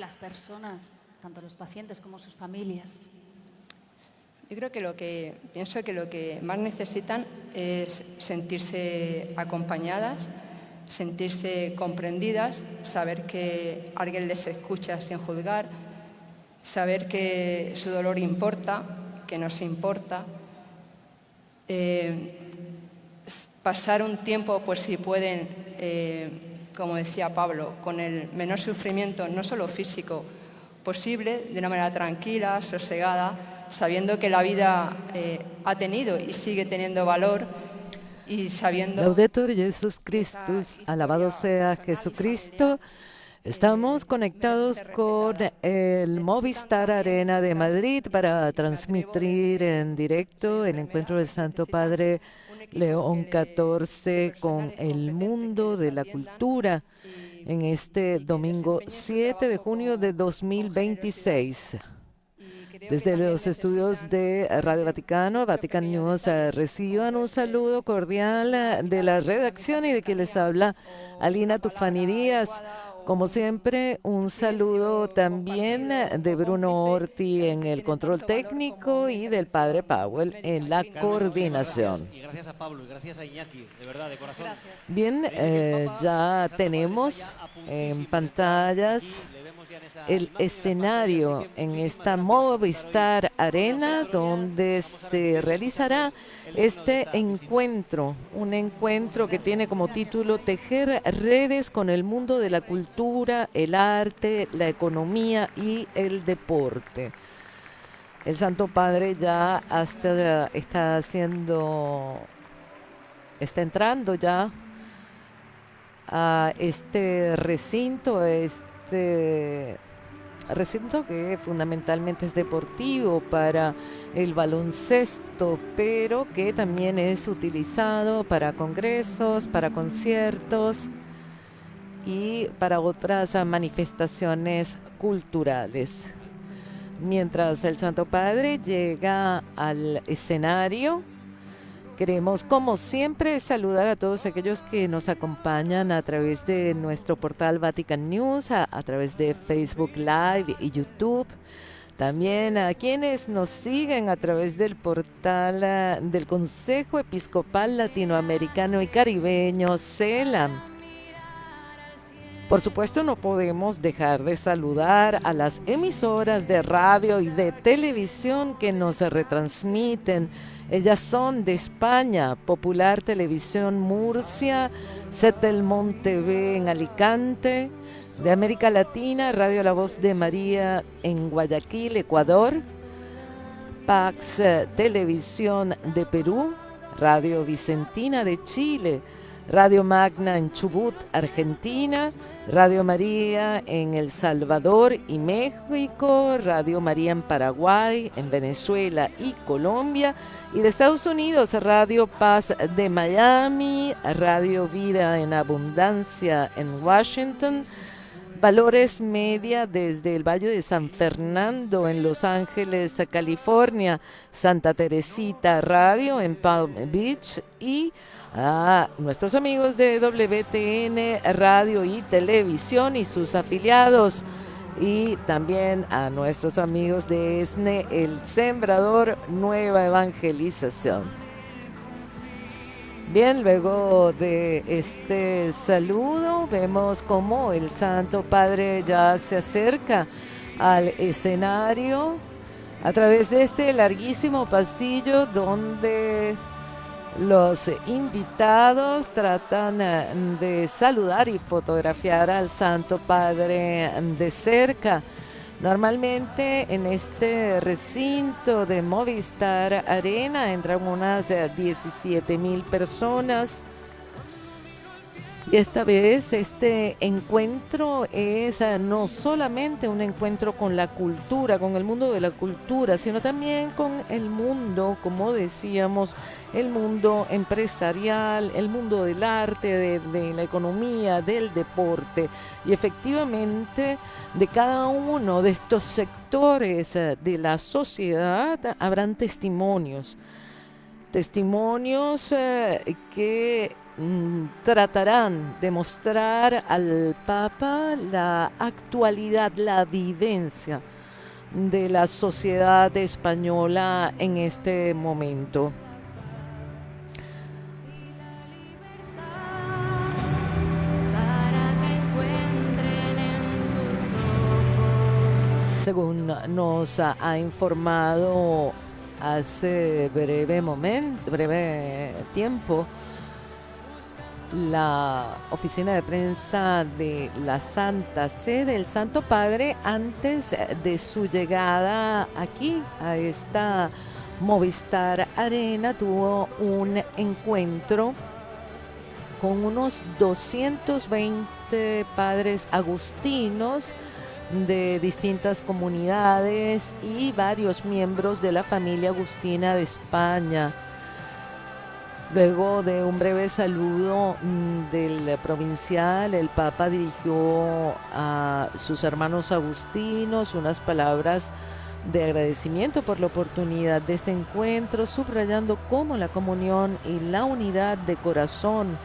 las personas, tanto los pacientes como sus familias? Yo creo que pienso que lo que más necesitan es sentirse acompañadas, sentirse comprendidas, saber que alguien les escucha sin juzgar, saber que su dolor importa, que nos importa. Pasar un tiempo, pues si pueden, como decía Pablo, con el menor sufrimiento, no solo físico, posible, de una manera tranquila, sosegada, sabiendo que la vida ha tenido y sigue teniendo valor y sabiendo... Laudetur Jesus Christus, alabado sea Jesucristo. Estamos conectados con el Movistar Arena de Madrid para transmitir en directo el encuentro del Santo Padre León XIV con el mundo de la cultura en este domingo 7 de junio de 2026. Desde los estudios de Radio Vaticano, Vatican News, reciban un saludo cordial de la redacción y de quien les habla Alina Tufani Díaz. Como siempre, un saludo también de Bruno Orti en el control técnico y del Padre Powell en la coordinación. Y gracias a Pablo y gracias a Iñaki, de verdad, de corazón. Bien, ya tenemos en pantallas el escenario en esta Movistar Arena donde se realizará este encuentro, un encuentro que tiene como título Tejer redes con el mundo de la cultura, el arte, la economía y el deporte. El Santo Padre ya está entrando ya a este recinto, recinto que fundamentalmente es deportivo para el baloncesto, pero que también es utilizado para congresos, para conciertos y para otras manifestaciones culturales. Mientras el Santo Padre llega al escenario, queremos, como siempre, saludar a todos aquellos que nos acompañan a través de nuestro portal Vatican News, a través de Facebook Live y YouTube. También a quienes nos siguen a través del portal del Consejo Episcopal Latinoamericano y Caribeño, CELAM. Por supuesto, no podemos dejar de saludar a las emisoras de radio y de televisión que nos retransmiten. Ellas son de España, Popular Televisión Murcia, Setelmont TV en Alicante, de América Latina, Radio La Voz de María en Guayaquil, Ecuador, Pax Televisión de Perú, Radio Vicentina de Chile, Radio Magna en Chubut, Argentina, Radio María en El Salvador y México, Radio María en Paraguay, en Venezuela y Colombia, y de Estados Unidos, Radio Paz de Miami, Radio Vida en Abundancia en Washington, Valores Media desde el Valle de San Fernando en Los Ángeles, California, Santa Teresita Radio en Palm Beach y a nuestros amigos de WTN Radio y Televisión y sus afiliados, y también a nuestros amigos de ESNE, El Sembrador, Nueva Evangelización. Bien, luego de este saludo vemos cómo el Santo Padre ya se acerca al escenario a través de este larguísimo pasillo donde los invitados tratan de saludar y fotografiar al Santo Padre de cerca. Normalmente en este recinto de Movistar Arena entran unas 17,000 personas. Y esta vez este encuentro es no solamente un encuentro con la cultura, con el mundo de la cultura, sino también con el mundo, como decíamos, el mundo empresarial, el mundo del arte, de la economía, del deporte. Y efectivamente, de cada uno de estos sectores de la sociedad habrán testimonios. Testimonios que tratarán de mostrar al Papa la actualidad, la vivencia de la sociedad española en este momento. Según nos ha informado hace breve tiempo, la oficina de prensa de la Santa Sede, el Santo Padre, antes de su llegada aquí a esta Movistar Arena, tuvo un encuentro con unos 220 padres agustinos de distintas comunidades y varios miembros de la familia agustina de España. Luego de un breve saludo del provincial, el Papa dirigió a sus hermanos agustinos unas palabras de agradecimiento por la oportunidad de este encuentro, subrayando cómo la comunión y la unidad de corazón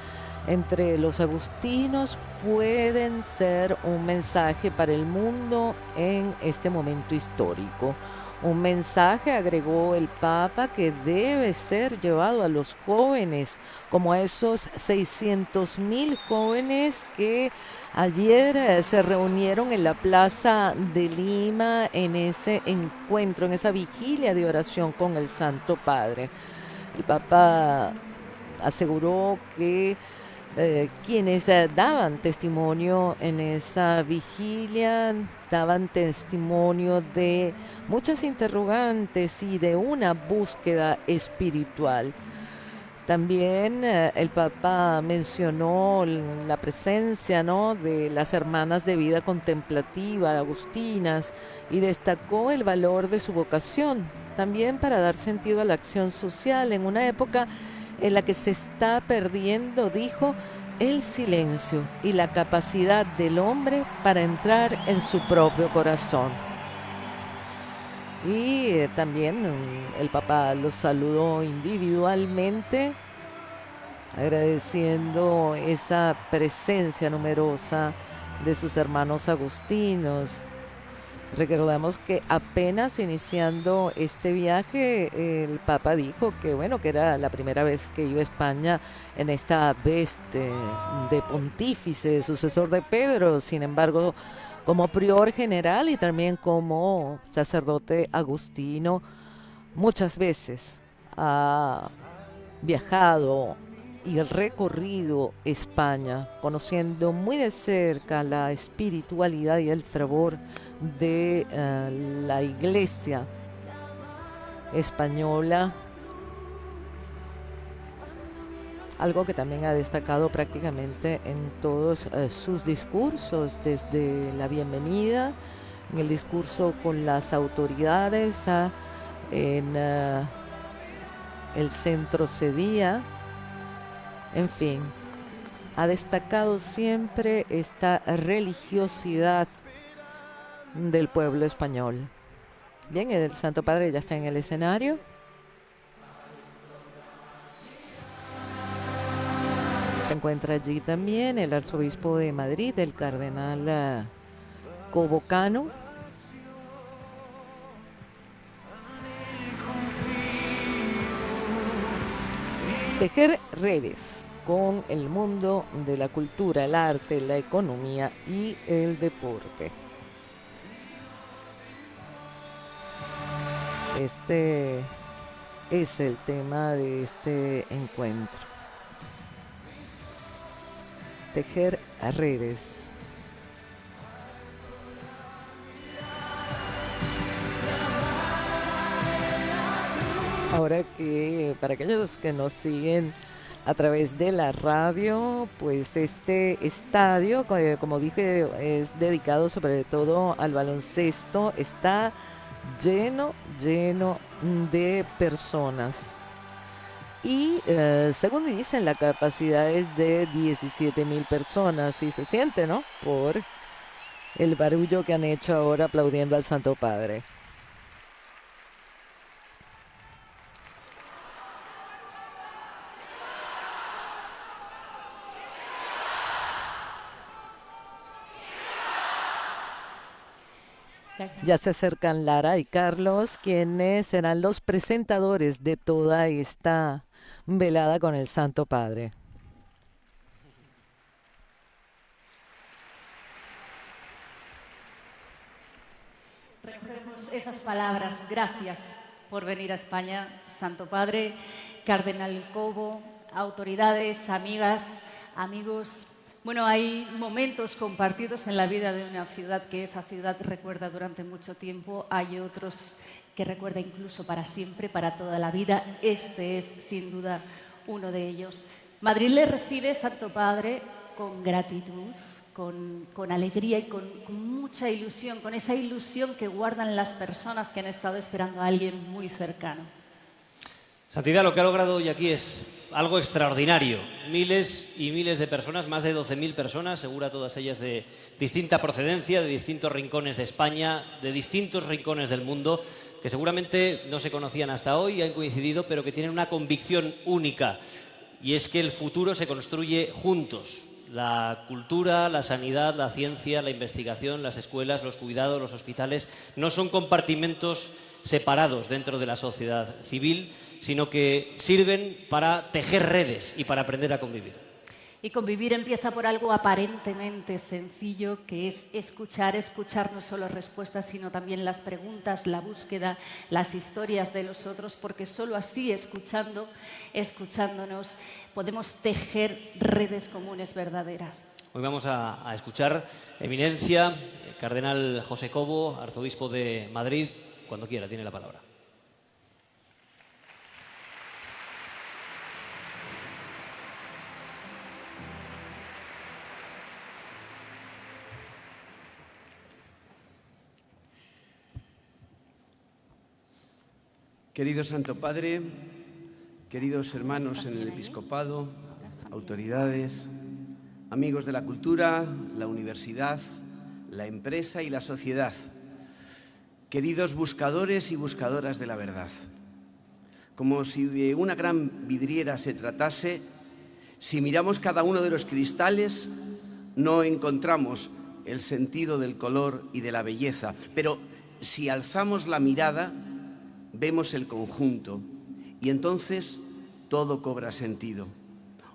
entre los agustinos pueden ser un mensaje para el mundo en este momento histórico. Un mensaje, agregó el Papa, que debe ser llevado a los jóvenes, como a esos 600.000 jóvenes que ayer se reunieron en la Plaza de Lima en ese encuentro, en esa vigilia de oración con el Santo Padre. El Papa aseguró que quienes daban testimonio en esa vigilia, daban testimonio de muchas interrogantes y de una búsqueda espiritual. También el Papa mencionó la presencia, ¿no?, de las hermanas de vida contemplativa, agustinas, y destacó el valor de su vocación, también para dar sentido a la acción social en una época en la que se está perdiendo, dijo, el silencio y la capacidad del hombre para entrar en su propio corazón. Y también el Papa los saludó individualmente, agradeciendo esa presencia numerosa de sus hermanos agustinos. Recordamos que apenas iniciando este viaje, el Papa dijo que bueno, que era la primera vez que iba a España en esta veste de pontífice, sucesor de Pedro. Sin embargo, como prior general y también como sacerdote agustino, muchas veces ha viajado y recorrido España, conociendo muy de cerca la espiritualidad y el fervor de la Iglesia española, algo que también ha destacado prácticamente en todos sus discursos, desde la bienvenida, en el discurso con las autoridades, en el centro Cedía. En fin, ha destacado siempre esta religiosidad del pueblo español. Bien, el Santo Padre ya está en el escenario. Se encuentra allí también el arzobispo de Madrid, el cardenal Cobo Cano. Tejer redes con el mundo de la cultura, el arte, la economía y el deporte. Este es el tema de este encuentro. Tejer redes. Ahora que para aquellos que nos siguen a través de la radio, pues este estadio, como dije, es dedicado sobre todo al baloncesto, está lleno de personas. Y según dicen, la capacidad es de 17,000 personas, y se siente, ¿no?, por el barullo que han hecho ahora aplaudiendo al Santo Padre. Ya se acercan Lara y Carlos, quienes serán los presentadores de toda esta velada con el Santo Padre. Recordemos esas palabras. Gracias por venir a España, Santo Padre, Cardenal Cobo, autoridades, amigas, amigos. Bueno, hay momentos compartidos en la vida de una ciudad que esa ciudad recuerda durante mucho tiempo. Hay otros que recuerda incluso para siempre, para toda la vida. Este es, sin duda, uno de ellos. Madrid le recibe, Santo Padre, con gratitud, con alegría y con mucha ilusión, con esa ilusión que guardan las personas que han estado esperando a alguien muy cercano. Santidad, lo que ha logrado hoy aquí es algo extraordinario. Miles y miles de personas, más de 12.000 personas, segura todas ellas de distinta procedencia, de distintos rincones de España, de distintos rincones del mundo, que seguramente no se conocían hasta hoy, han coincidido, pero que tienen una convicción única, y es que el futuro se construye juntos. La cultura, la sanidad, la ciencia, la investigación, las escuelas, los cuidados, los hospitales, no son compartimentos separados dentro de la sociedad civil, sino que sirven para tejer redes y para aprender a convivir. Y convivir empieza por algo aparentemente sencillo, que es escuchar no solo respuestas, sino también las preguntas, la búsqueda, las historias de los otros, porque solo así, escuchándonos, podemos tejer redes comunes verdaderas. Hoy vamos a escuchar, Eminencia, Cardenal José Cobo, arzobispo de Madrid, cuando quiera, tiene la palabra. Querido Santo Padre, queridos hermanos en el episcopado, autoridades, amigos de la cultura, la universidad, la empresa y la sociedad, queridos buscadores y buscadoras de la verdad. Como si de una gran vidriera se tratase, si miramos cada uno de los cristales, no encontramos el sentido del color y de la belleza, pero si alzamos la mirada, vemos el conjunto y entonces todo cobra sentido.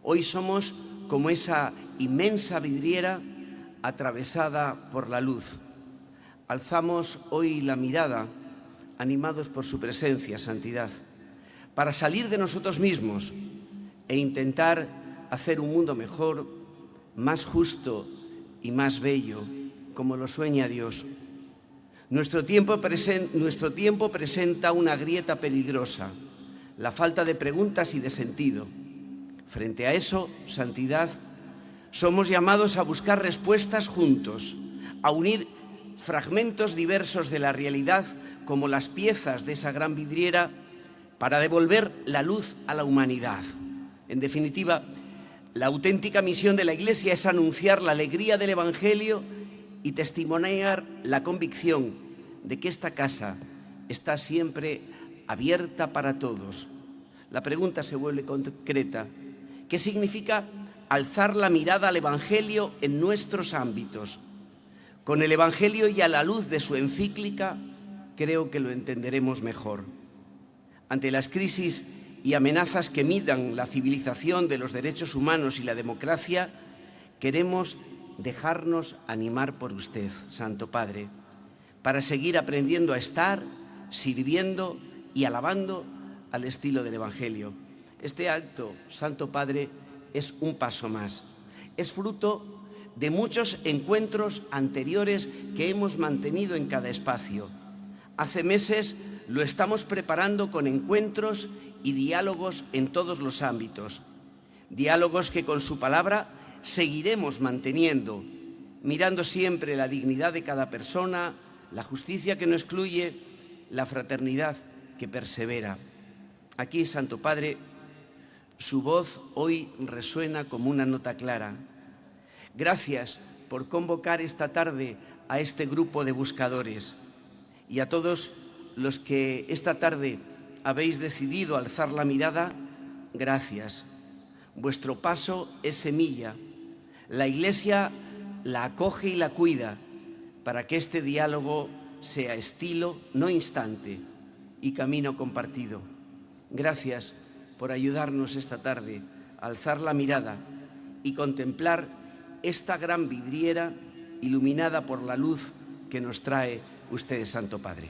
Hoy somos como esa inmensa vidriera atravesada por la luz. Alzamos hoy la mirada, animados por su presencia, santidad, para salir de nosotros mismos e intentar hacer un mundo mejor, más justo y más bello, como lo sueña Dios. Nuestro tiempo presenta una grieta peligrosa, la falta de preguntas y de sentido. Frente a eso, santidad, somos llamados a buscar respuestas juntos, a unir fragmentos diversos de la realidad como las piezas de esa gran vidriera para devolver la luz a la humanidad. En definitiva, la auténtica misión de la Iglesia es anunciar la alegría del Evangelio y testimoniar la convicción de que esta casa está siempre abierta para todos. La pregunta se vuelve concreta. ¿Qué significa alzar la mirada al Evangelio en nuestros ámbitos? Con el Evangelio y a la luz de su encíclica, creo que lo entenderemos mejor. Ante las crisis y amenazas que midan la civilización de los derechos humanos y la democracia, queremos dejarnos animar por usted, Santo Padre, para seguir aprendiendo a estar, sirviendo y alabando al estilo del Evangelio. Este acto, Santo Padre, es un paso más. Es fruto de muchos encuentros anteriores que hemos mantenido en cada espacio. Hace meses lo estamos preparando con encuentros y diálogos en todos los ámbitos. Diálogos que con su palabra seguiremos manteniendo, mirando siempre la dignidad de cada persona, la justicia que no excluye, la fraternidad que persevera. Aquí, Santo Padre, su voz hoy resuena como una nota clara. Gracias por convocar esta tarde a este grupo de buscadores y a todos los que esta tarde habéis decidido alzar la mirada, gracias. Vuestro paso es semilla. La Iglesia la acoge y la cuida para que este diálogo sea estilo, no instante, y camino compartido. Gracias por ayudarnos esta tarde a alzar la mirada y contemplar esta gran vidriera iluminada por la luz que nos trae usted, Santo Padre.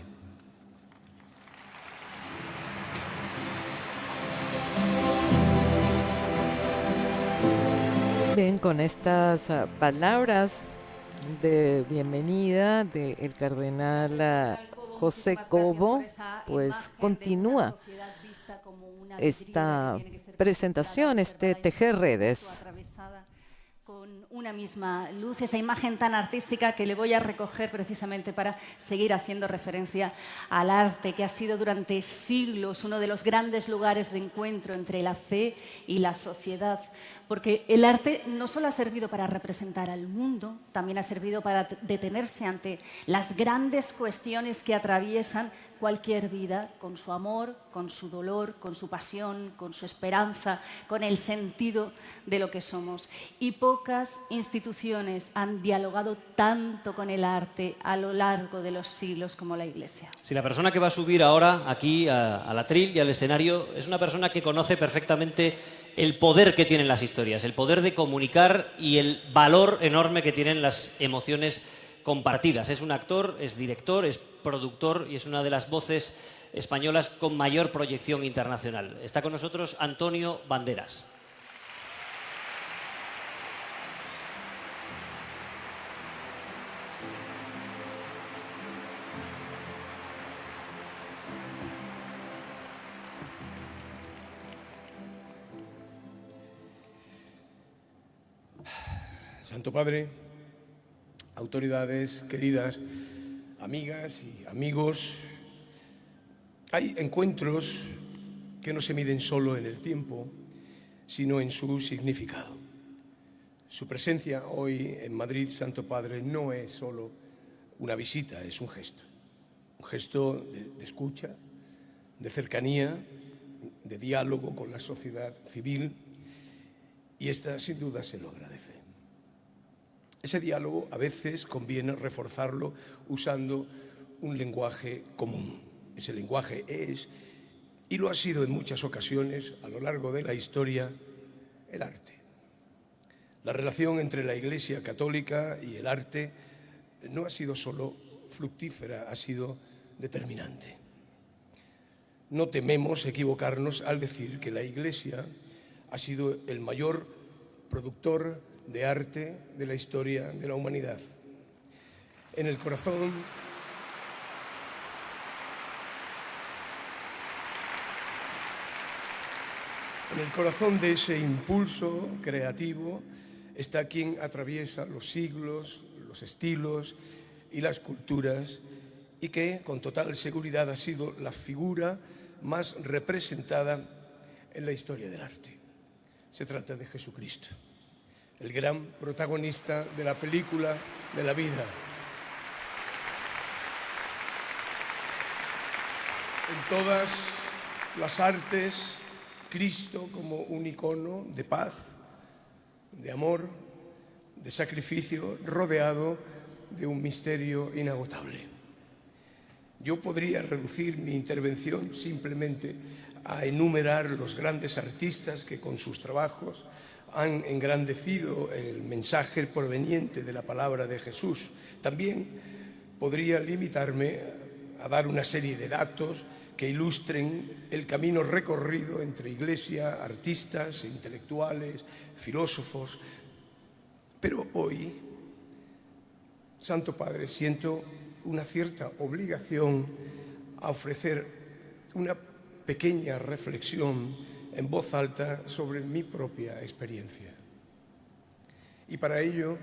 Bien, con estas palabras de bienvenida del cardenal José Cobo, pues continúa esta presentación, este tejer redes. Con una misma luz, esa imagen tan artística que le voy a recoger precisamente para seguir haciendo referencia al arte, que ha sido durante siglos uno de los grandes lugares de encuentro entre la fe y la sociedad. Porque el arte no solo ha servido para representar al mundo, también ha servido para detenerse ante las grandes cuestiones que atraviesan cualquier vida, con su amor, con su dolor, con su pasión, con su esperanza, con el sentido de lo que somos. Y pocas instituciones han dialogado tanto con el arte a lo largo de los siglos como la Iglesia. Si la persona que va a subir ahora aquí al atril y al escenario es una persona que conoce perfectamente el poder que tienen las historias, el poder de comunicar y el valor enorme que tienen las emociones compartidas. Es un actor, es director, es productor y es una de las voces españolas con mayor proyección internacional. Está con nosotros Antonio Banderas. Santo Padre, autoridades, queridas amigas y amigos, hay encuentros que no se miden solo en el tiempo, sino en su significado. Su presencia hoy en Madrid, Santo Padre, no es solo una visita, es un gesto de escucha, de cercanía, de diálogo con la sociedad civil, y esta sin duda se lo agradece. Ese diálogo a veces conviene reforzarlo usando un lenguaje común. Ese lenguaje es, y lo ha sido en muchas ocasiones a lo largo de la historia, el arte. La relación entre la Iglesia católica y el arte no ha sido solo fructífera, ha sido determinante. No tememos equivocarnos al decir que la Iglesia ha sido el mayor productor de arte de la historia de la humanidad. En el corazón de ese impulso creativo está quien atraviesa los siglos, los estilos y las culturas, y que con total seguridad ha sido la figura más representada en la historia del arte. Se trata de Jesucristo, el gran protagonista de la película de la vida. En todas las artes, Cristo como un icono de paz, de amor, de sacrificio, rodeado de un misterio inagotable. Yo podría reducir mi intervención simplemente a enumerar los grandes artistas que con sus trabajos han engrandecido el mensaje proveniente de la palabra de Jesús. También podría limitarme a dar una serie de datos que ilustren el camino recorrido entre Iglesia, artistas, intelectuales, filósofos. Pero hoy, Santo Padre, siento una cierta obligación a ofrecer una pequeña reflexión en voz alta sobre mi propia experiencia. Y para ello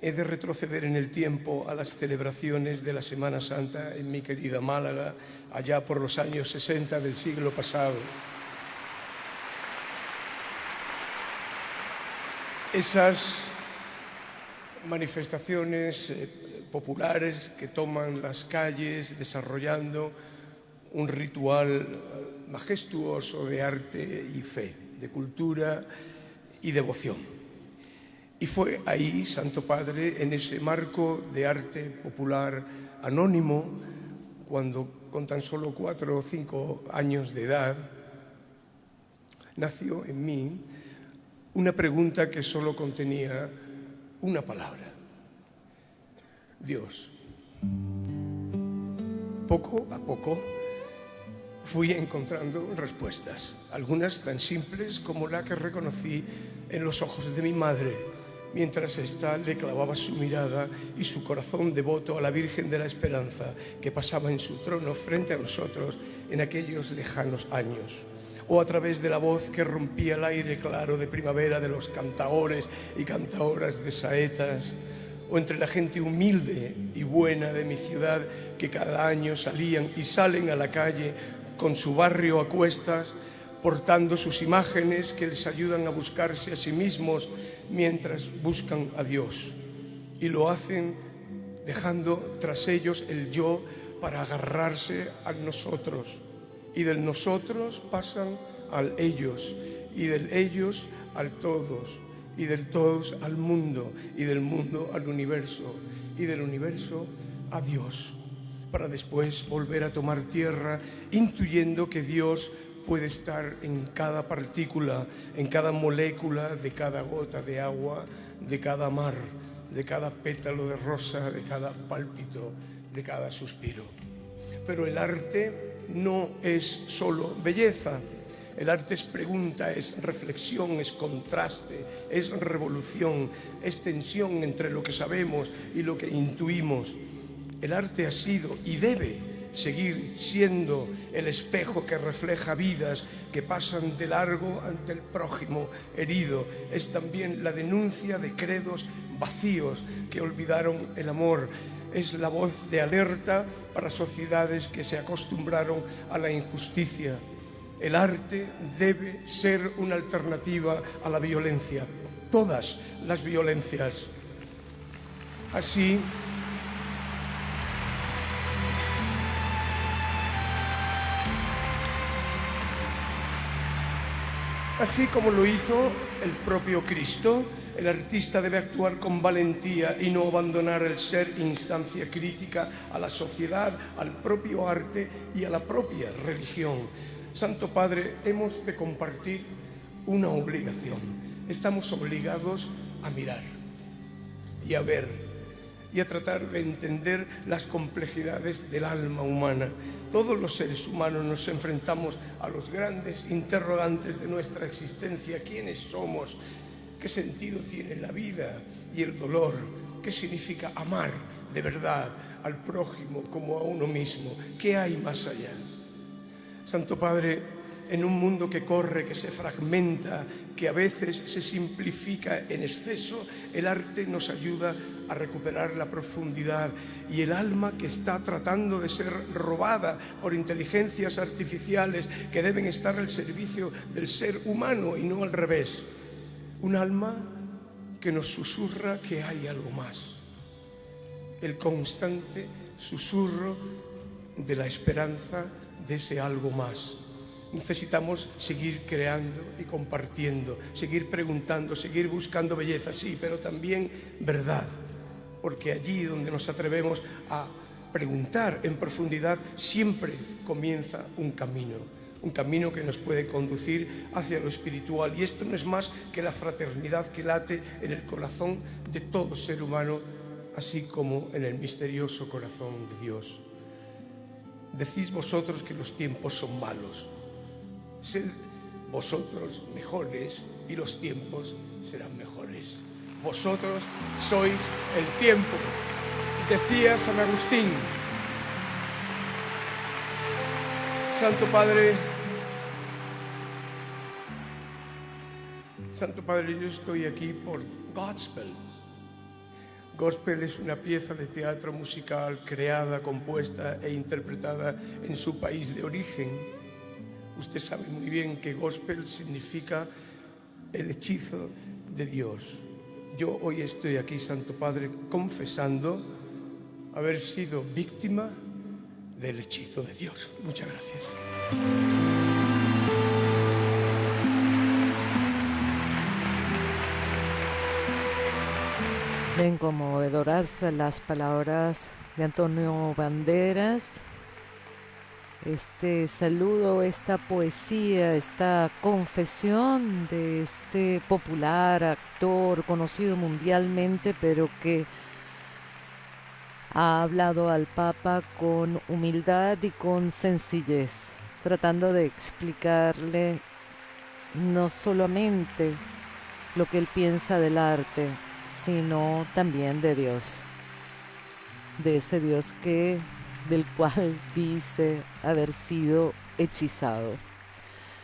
he de retroceder en el tiempo a las celebraciones de la Semana Santa en mi querida Málaga, allá por los años 60 del siglo pasado. Esas manifestaciones populares que toman las calles desarrollando un ritual majestuoso de arte y fe, de cultura y devoción. Y fue ahí, Santo Padre, en ese marco de arte popular anónimo cuando con tan solo 4 o 5 años de edad nació en mí una pregunta que solo contenía una palabra: Dios. Poco a poco fui encontrando respuestas, algunas tan simples como la que reconocí en los ojos de mi madre, mientras ésta le clavaba su mirada y su corazón devoto a la Virgen de la Esperanza que pasaba en su trono frente a nosotros en aquellos lejanos años. O a través de la voz que rompía el aire claro de primavera de los cantaores y cantaoras de saetas, o entre la gente humilde y buena de mi ciudad que cada año salían y salen a la calle con su barrio a cuestas, portando sus imágenes que les ayudan a buscarse a sí mismos mientras buscan a Dios. Y lo hacen dejando tras ellos el yo para agarrarse al nosotros. Y del nosotros pasan al ellos, y del ellos al todos, y del todos al mundo, y del mundo al universo, y del universo a Dios, para después volver a tomar tierra, intuyendo que Dios puede estar en cada partícula, en cada molécula de cada gota de agua, de cada mar, de cada pétalo de rosa, de cada pálpito, de cada suspiro. Pero el arte no es solo belleza. El arte es pregunta, es reflexión, es contraste, es revolución, es tensión entre lo que sabemos y lo que intuimos. El arte ha sido y debe seguir siendo el espejo que refleja vidas que pasan de largo ante el prójimo herido. Es también la denuncia de credos vacíos que olvidaron el amor. Es la voz de alerta para sociedades que se acostumbraron a la injusticia. El arte debe ser una alternativa a la violencia, todas las violencias. Así como lo hizo el propio Cristo, el artista debe actuar con valentía y no abandonar el ser instancia crítica a la sociedad, al propio arte y a la propia religión. Santo Padre, hemos de compartir una obligación. Estamos obligados a mirar y a ver y a tratar de entender las complejidades del alma humana. Todos los seres humanos nos enfrentamos a los grandes interrogantes de nuestra existencia. ¿Quiénes somos? ¿Qué sentido tiene la vida y el dolor? ¿Qué significa amar de verdad al prójimo como a uno mismo? ¿Qué hay más allá? Santo Padre, en un mundo que corre, que se fragmenta, que a veces se simplifica en exceso, el arte nos ayuda a recuperar la profundidad, y el alma que está tratando de ser robada por inteligencias artificiales que deben estar al servicio del ser humano y no al revés. Un alma que nos susurra que hay algo más. El constante susurro de la esperanza de ese algo más. Necesitamos seguir creando y compartiendo, seguir preguntando, seguir buscando belleza, sí, pero también verdad, porque allí donde nos atrevemos a preguntar en profundidad siempre comienza un camino que nos puede conducir hacia lo espiritual, y esto no es más que la fraternidad que late en el corazón de todo ser humano, así como en el misterioso corazón de Dios. Decís vosotros que los tiempos son malos. Sed vosotros mejores y los tiempos serán mejores. Vosotros sois el tiempo, decía San Agustín. Santo Padre, yo estoy aquí por Godspell. Gospel es una pieza de teatro musical creada, compuesta e interpretada en su país de origen. Usted sabe muy bien que gospel significa el hechizo de Dios. Yo hoy estoy aquí, Santo Padre, confesando haber sido víctima del hechizo de Dios. Muchas gracias. Ven conmovedoras las palabras de Antonio Banderas. Este saludo, esta poesía, esta confesión de este popular actor conocido mundialmente, pero que ha hablado al Papa con humildad y con sencillez, tratando de explicarle no solamente lo que él piensa del arte, sino también de Dios, de ese Dios del cual dice haber sido hechizado.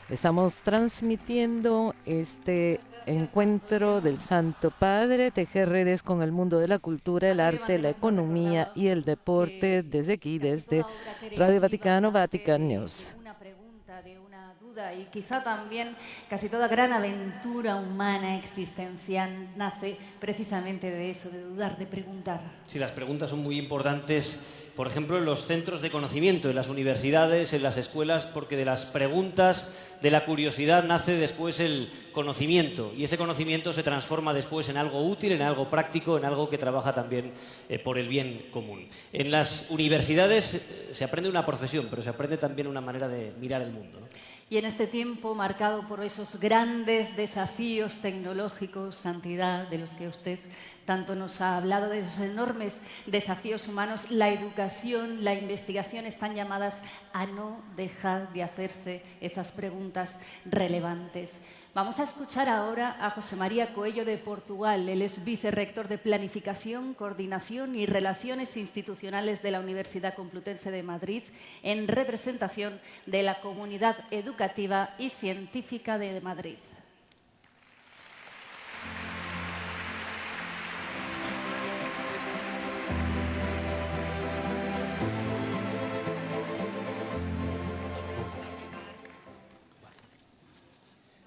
Estamos transmitiendo este encuentro del Santo Padre, tejer redes con el mundo de la cultura, el arte, la economía y el deporte, desde aquí, desde Radio Vaticano, Vatican News. Y quizá también casi toda gran aventura humana existencial nace precisamente de eso, de dudar, de preguntar. Sí, las preguntas son muy importantes, por ejemplo, en los centros de conocimiento, en las universidades, en las escuelas, porque de las preguntas, de la curiosidad, nace después el conocimiento, y ese conocimiento se transforma después en algo útil, en algo práctico, en algo que trabaja también por el bien común. En las universidades se aprende una profesión, pero se aprende también una manera de mirar el mundo, ¿no? Y en este tiempo marcado por esos grandes desafíos tecnológicos, santidad, de los que usted tanto nos ha hablado, de esos enormes desafíos humanos, la educación, la investigación están llamadas a no dejar de hacerse esas preguntas relevantes. Vamos a escuchar ahora a José María Coello de Portugal. Él es vicerrector de Planificación, Coordinación y Relaciones Institucionales de la Universidad Complutense de Madrid, en representación de la Comunidad Educativa y Científica de Madrid.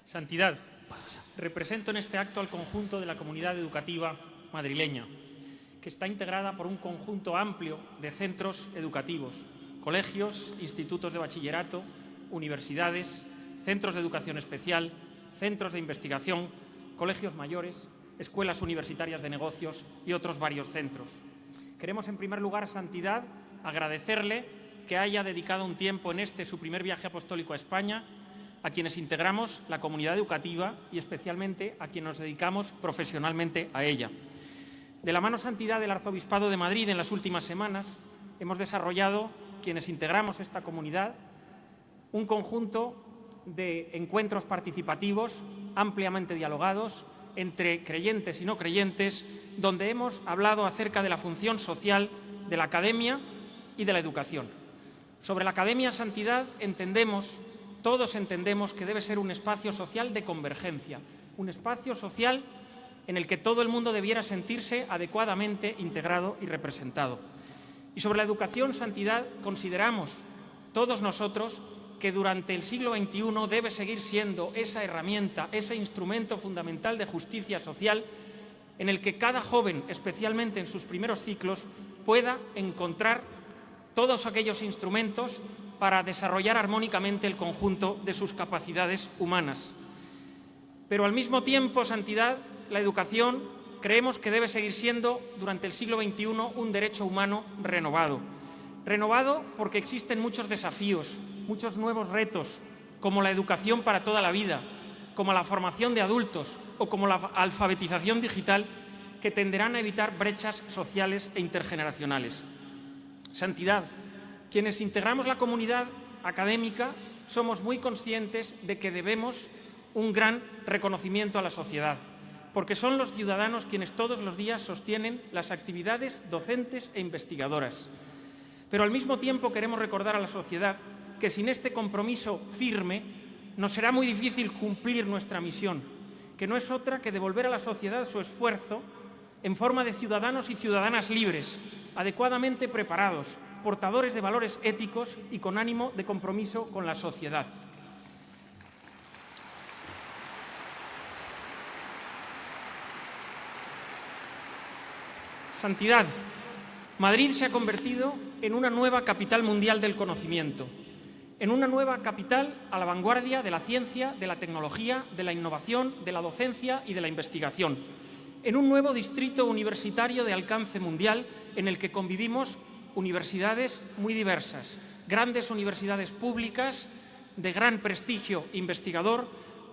Santidad, represento en este acto al conjunto de la comunidad educativa madrileña, que está integrada por un conjunto amplio de centros educativos, colegios, institutos de bachillerato, universidades, centros de educación especial, centros de investigación, colegios mayores, escuelas universitarias de negocios y otros varios centros. Queremos, en primer lugar, Santidad, agradecerle que haya dedicado un tiempo en su primer viaje apostólico a España, a quienes integramos la comunidad educativa y especialmente a quienes nos dedicamos profesionalmente a ella. De la mano, Santidad, del Arzobispado de Madrid, en las últimas semanas hemos desarrollado, quienes integramos esta comunidad, un conjunto de encuentros participativos ampliamente dialogados entre creyentes y no creyentes, donde hemos hablado acerca de la función social de la academia y de la educación. Sobre la academia, Santidad, todos entendemos que debe ser un espacio social de convergencia, un espacio social en el que todo el mundo debiera sentirse adecuadamente integrado y representado. Y sobre la educación, Santidad, consideramos todos nosotros que durante el siglo XXI debe seguir siendo esa herramienta, ese instrumento fundamental de justicia social en el que cada joven, especialmente en sus primeros ciclos, pueda encontrar todos aquellos instrumentos para desarrollar armónicamente el conjunto de sus capacidades humanas. Pero al mismo tiempo, Santidad, la educación creemos que debe seguir siendo, durante el siglo XXI, un derecho humano renovado. Renovado porque existen muchos desafíos, muchos nuevos retos, como la educación para toda la vida, como la formación de adultos o como la alfabetización digital, que tenderán a evitar brechas sociales e intergeneracionales. Santidad, quienes integramos la comunidad académica somos muy conscientes de que debemos un gran reconocimiento a la sociedad, porque son los ciudadanos quienes todos los días sostienen las actividades docentes e investigadoras. Pero al mismo tiempo queremos recordar a la sociedad que sin este compromiso firme nos será muy difícil cumplir nuestra misión, que no es otra que devolver a la sociedad su esfuerzo en forma de ciudadanos y ciudadanas libres, adecuadamente preparados, portadores de valores éticos y con ánimo de compromiso con la sociedad. Santidad. Madrid se ha convertido en una nueva capital mundial del conocimiento, en una nueva capital a la vanguardia de la ciencia, de la tecnología, de la innovación, de la docencia y de la investigación, en un nuevo distrito universitario de alcance mundial en el que convivimos universidades muy diversas, grandes universidades públicas de gran prestigio investigador,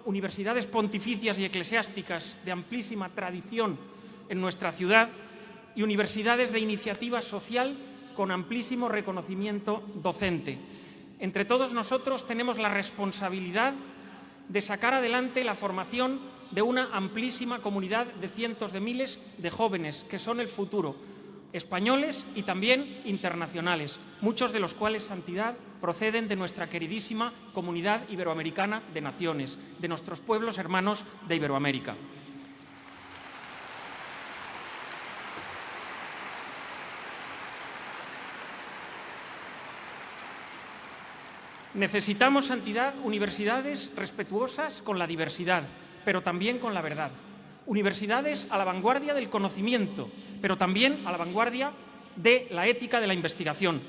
universidades pontificias y eclesiásticas de amplísima tradición en nuestra ciudad y universidades de iniciativa social con amplísimo reconocimiento docente. Entre todos nosotros tenemos la responsabilidad de sacar adelante la formación de una amplísima comunidad de cientos de miles de jóvenes que son el futuro, españoles y también internacionales, muchos de los cuales, Santidad, proceden de nuestra queridísima comunidad iberoamericana de naciones, de nuestros pueblos hermanos de Iberoamérica. Necesitamos, Santidad, universidades respetuosas con la diversidad, pero también con la verdad. Universidades a la vanguardia del conocimiento, pero también a la vanguardia de la ética de la investigación.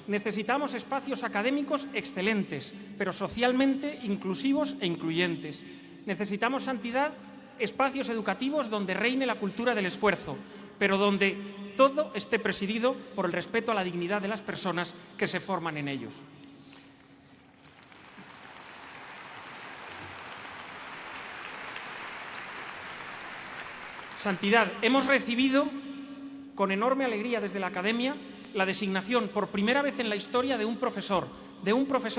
Necesitamos espacios académicos excelentes, pero socialmente inclusivos e incluyentes. Necesitamos, Santidad, espacios educativos donde reine la cultura del esfuerzo, pero donde todo esté presidido por el respeto a la dignidad de las personas que se forman en ellos. Santidad, hemos recibido con enorme alegría desde la Academia la designación por primera vez en la historia de un profesor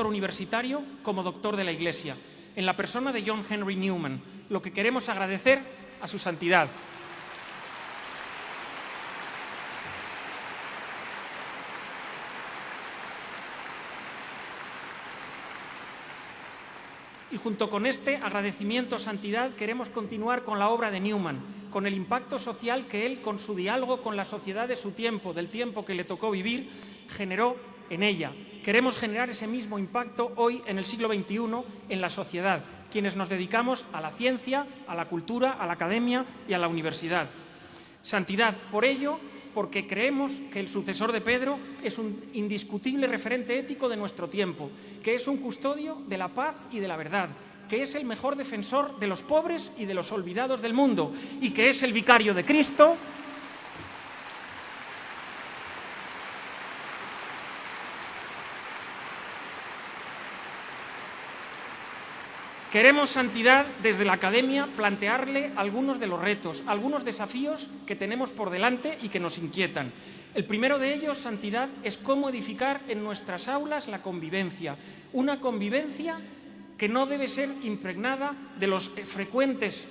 universitario como doctor de la Iglesia, en la persona de John Henry Newman, lo que queremos agradecer a su Santidad. Y junto con este agradecimiento, Santidad, queremos continuar con la obra de Newman, con el impacto social que él, con su diálogo con la sociedad de su tiempo, del tiempo que le tocó vivir, generó en ella. Queremos generar ese mismo impacto hoy, en el siglo XXI, en la sociedad, quienes nos dedicamos a la ciencia, a la cultura, a la academia y a la universidad. Santidad, por ello, porque creemos que el sucesor de Pedro es un indiscutible referente ético de nuestro tiempo, que es un custodio de la paz y de la verdad, que es el mejor defensor de los pobres y de los olvidados del mundo, y que es el vicario de Cristo. Queremos, Santidad, desde la Academia, plantearle algunos de los retos, algunos desafíos que tenemos por delante y que nos inquietan. El primero de ellos, Santidad, es cómo edificar en nuestras aulas la convivencia, una convivencia que no debe ser impregnada de los frecuentes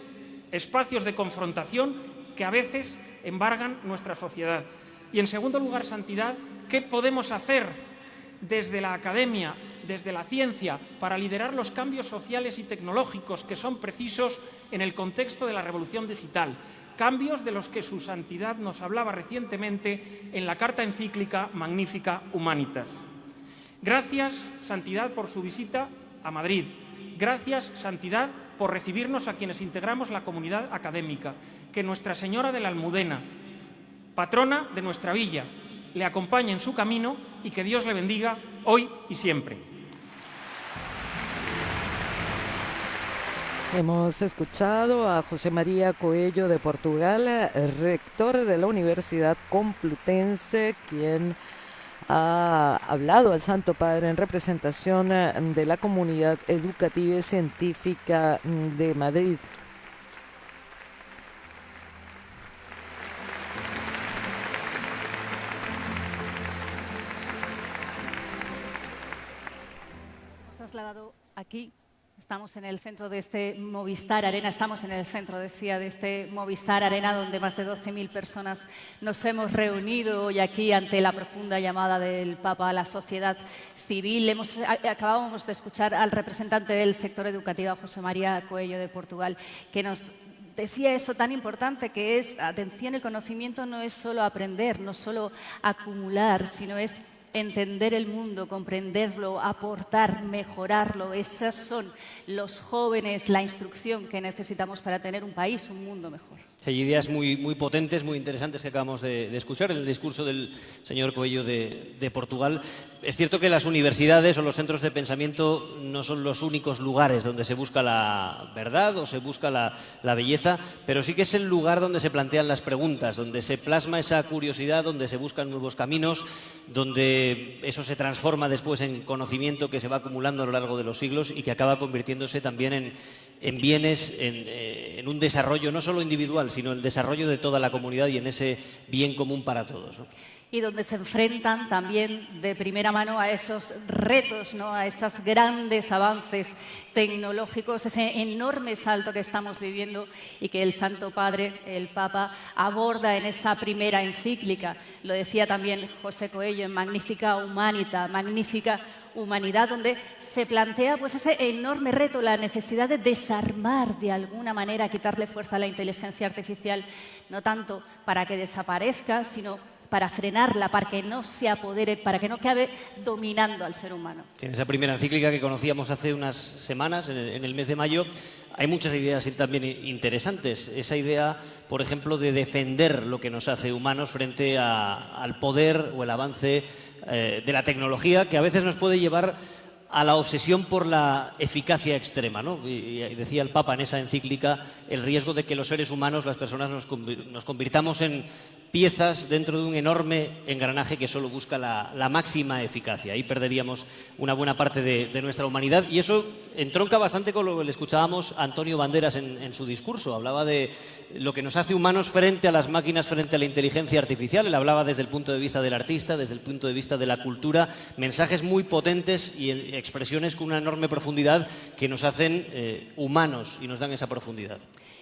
espacios de confrontación que a veces embargan nuestra sociedad. Y, en segundo lugar, Santidad, ¿qué podemos hacer desde la Academia, desde la ciencia, para liderar los cambios sociales y tecnológicos que son precisos en el contexto de la revolución digital? Cambios de los que su Santidad nos hablaba recientemente en la carta encíclica Magnificat Humanitas. Gracias, Santidad, por su visita a Madrid. Gracias, Santidad, por recibirnos a quienes integramos la comunidad académica. Que Nuestra Señora de la Almudena, patrona de nuestra villa, le acompañe en su camino y que Dios le bendiga hoy y siempre. Hemos escuchado a José María Coello de Portugal, rector de la Universidad Complutense, quien ha hablado al Santo Padre en representación de la comunidad educativa y científica de Madrid. Hemos trasladado aquí. Estamos en el centro de este Movistar Arena, estamos en el centro, decía, de este Movistar Arena, donde más de 12.000 personas nos hemos reunido hoy aquí ante la profunda llamada del Papa a la sociedad civil. Acabábamos de escuchar al representante del sector educativo, José María Coello de Portugal, que nos decía eso tan importante que es, atención, el conocimiento no es solo aprender, no solo acumular, sino es entender el mundo, comprenderlo, aportar, mejorarlo. Esos son los jóvenes, la instrucción que necesitamos para tener un país, un mundo mejor. Hay ideas muy potentes, muy interesantes que acabamos de escuchar en el discurso del señor Coello de Portugal. Es cierto que las universidades o los centros de pensamiento no son los únicos lugares donde se busca la verdad o se busca la belleza, pero sí que es el lugar donde se plantean las preguntas, donde se plasma esa curiosidad, donde se buscan nuevos caminos, donde eso se transforma después en conocimiento que se va acumulando a lo largo de los siglos y que acaba convirtiéndose también en bienes, en un desarrollo no solo individual, sino el desarrollo de toda la comunidad y en ese bien común para todos, ¿no? Y donde se enfrentan también de primera mano a esos retos, ¿no? A esos grandes avances tecnológicos, ese enorme salto que estamos viviendo y que el Santo Padre, el Papa, aborda en esa primera encíclica. Lo decía también José Coello en Magnifica Humanita, Magnífica Humanidad, donde se plantea pues ese enorme reto, la necesidad de desarmar de alguna manera, quitarle fuerza a la inteligencia artificial, no tanto para que desaparezca, sino para frenarla, para que no se apodere, para que no acabe dominando al ser humano. En esa primera encíclica que conocíamos hace unas semanas, en el mes de mayo, hay muchas ideas también interesantes. Esa idea, por ejemplo, de defender lo que nos hace humanos frente al poder o el avance de la tecnología, que a veces nos puede llevar a la obsesión por la eficacia extrema, ¿no? Y decía el Papa en esa encíclica el riesgo de que los seres humanos, las personas, nos convirtamos en piezas dentro de un enorme engranaje que solo busca la máxima eficacia. Ahí perderíamos una buena parte de nuestra humanidad y eso entronca bastante con lo que le escuchábamos a Antonio Banderas en su discurso. Hablaba de lo que nos hace humanos frente a las máquinas, frente a la inteligencia artificial. Él hablaba desde el punto de vista del artista, desde el punto de vista de la cultura, mensajes muy potentes y expresiones con una enorme profundidad que nos hacen humanos y nos dan esa profundidad.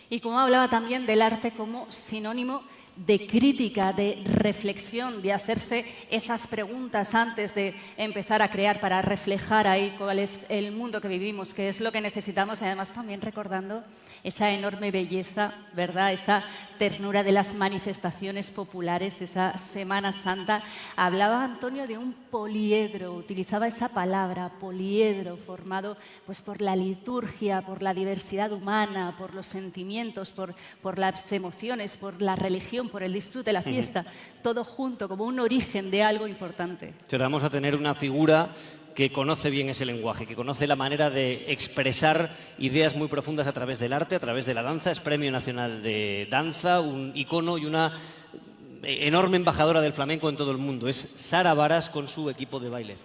Y como hablaba también del arte como sinónimo de crítica, de reflexión, de hacerse esas preguntas antes de empezar a crear para reflejar ahí cuál es el mundo que vivimos, qué es lo que necesitamos, y además también recordando esa enorme belleza, ¿verdad? Esa ternura de las manifestaciones populares, esa Semana Santa. Hablaba Antonio de un poliedro, utilizaba esa palabra, poliedro, formado pues por la liturgia, por la diversidad humana, por los sentimientos, por las emociones, por la religión, por el disfrute, la fiesta, todo junto como un origen de algo importante. Ahora vamos a tener una figura que conoce bien ese lenguaje, que conoce la manera de expresar ideas muy profundas a través del arte, a través de la danza. Es Premio Nacional de Danza, un icono y una enorme embajadora del flamenco en todo el mundo. Es Sara Varas con su equipo de baile.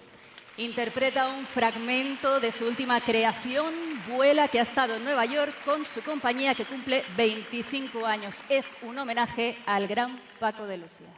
Interpreta un fragmento de su última creación, Vuela, que ha estado en Nueva York con su compañía que cumple 25 años. Es un homenaje al gran Paco de Lucía.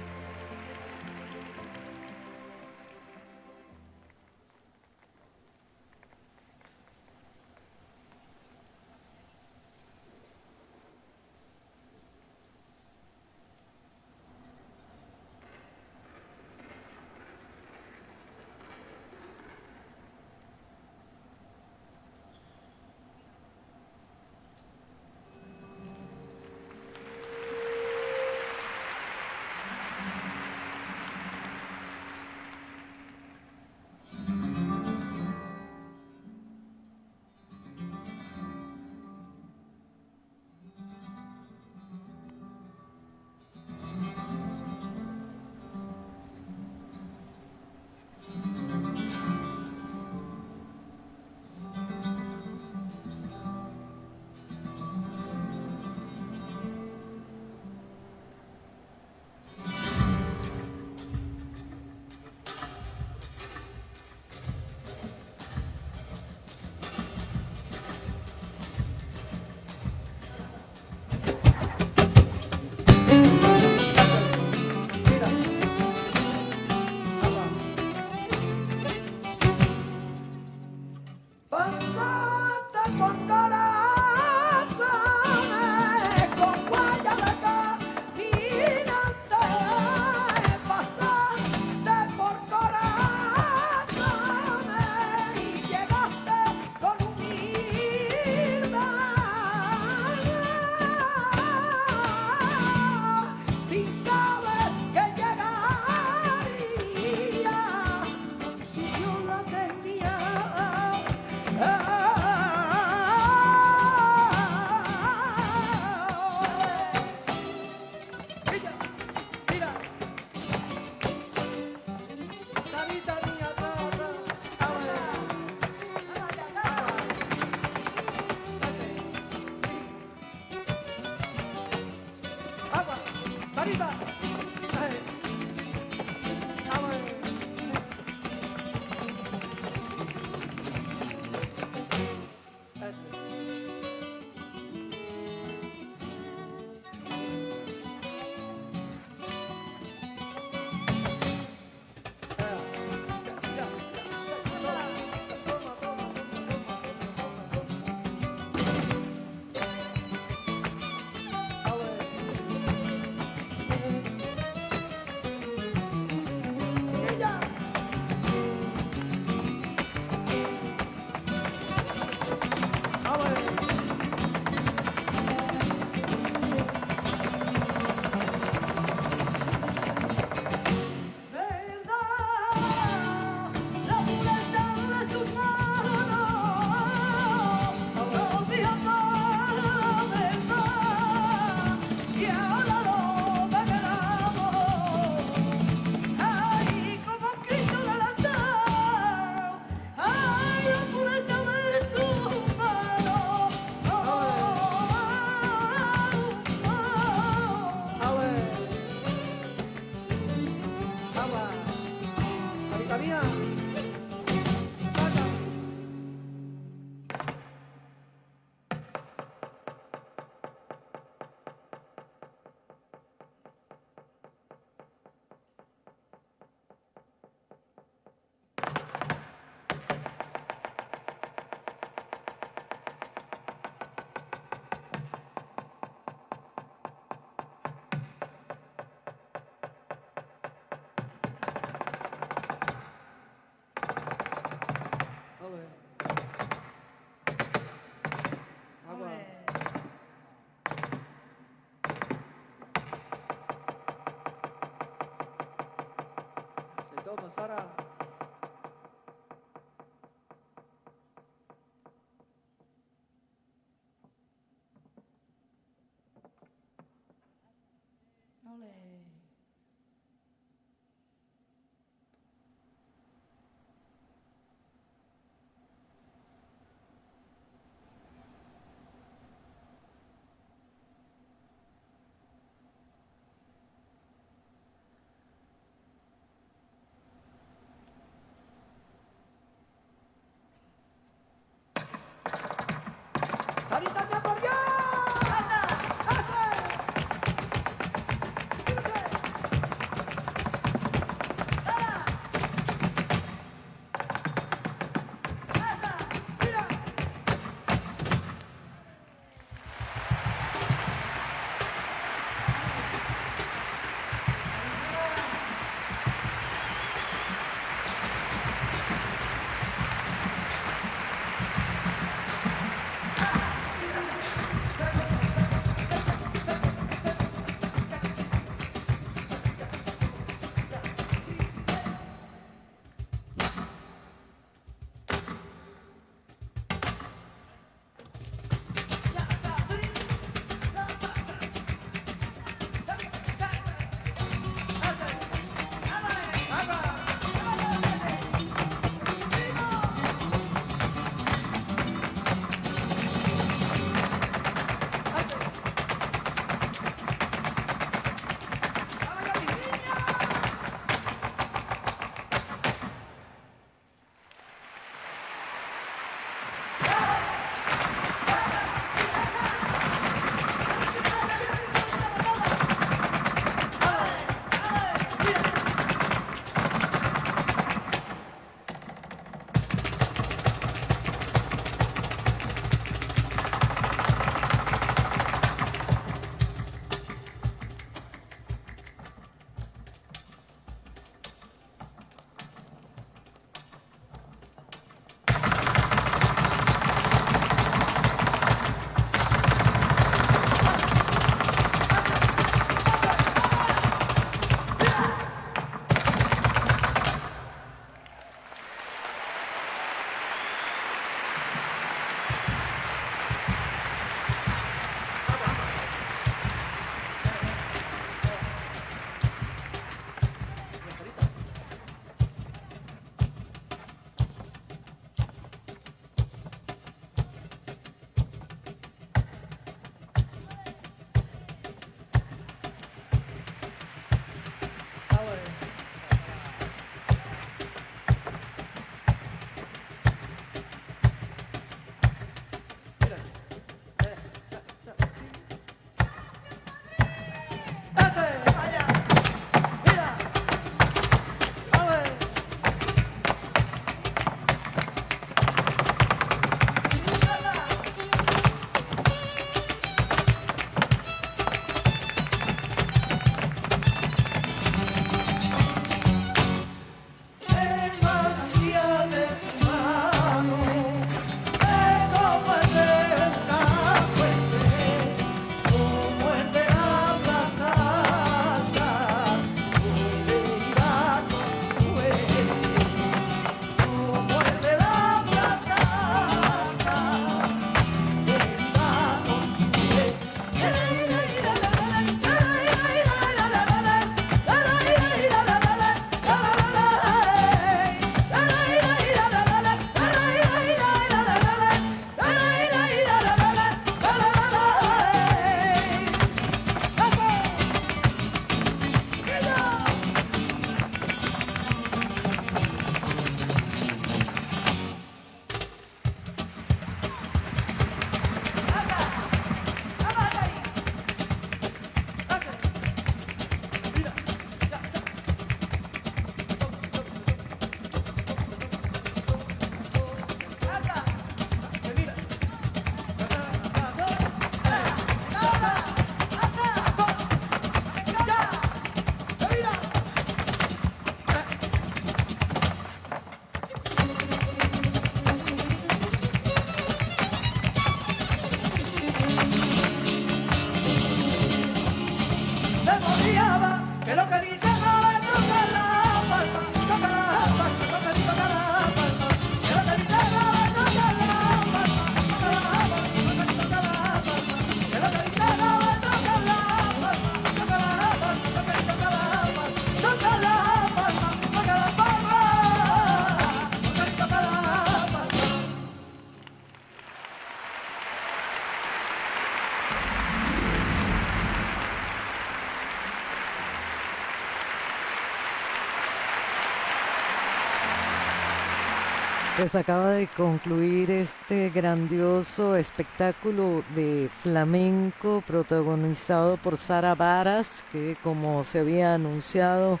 Pues acaba de concluir este grandioso espectáculo de flamenco protagonizado por Sara Varas, que como se había anunciado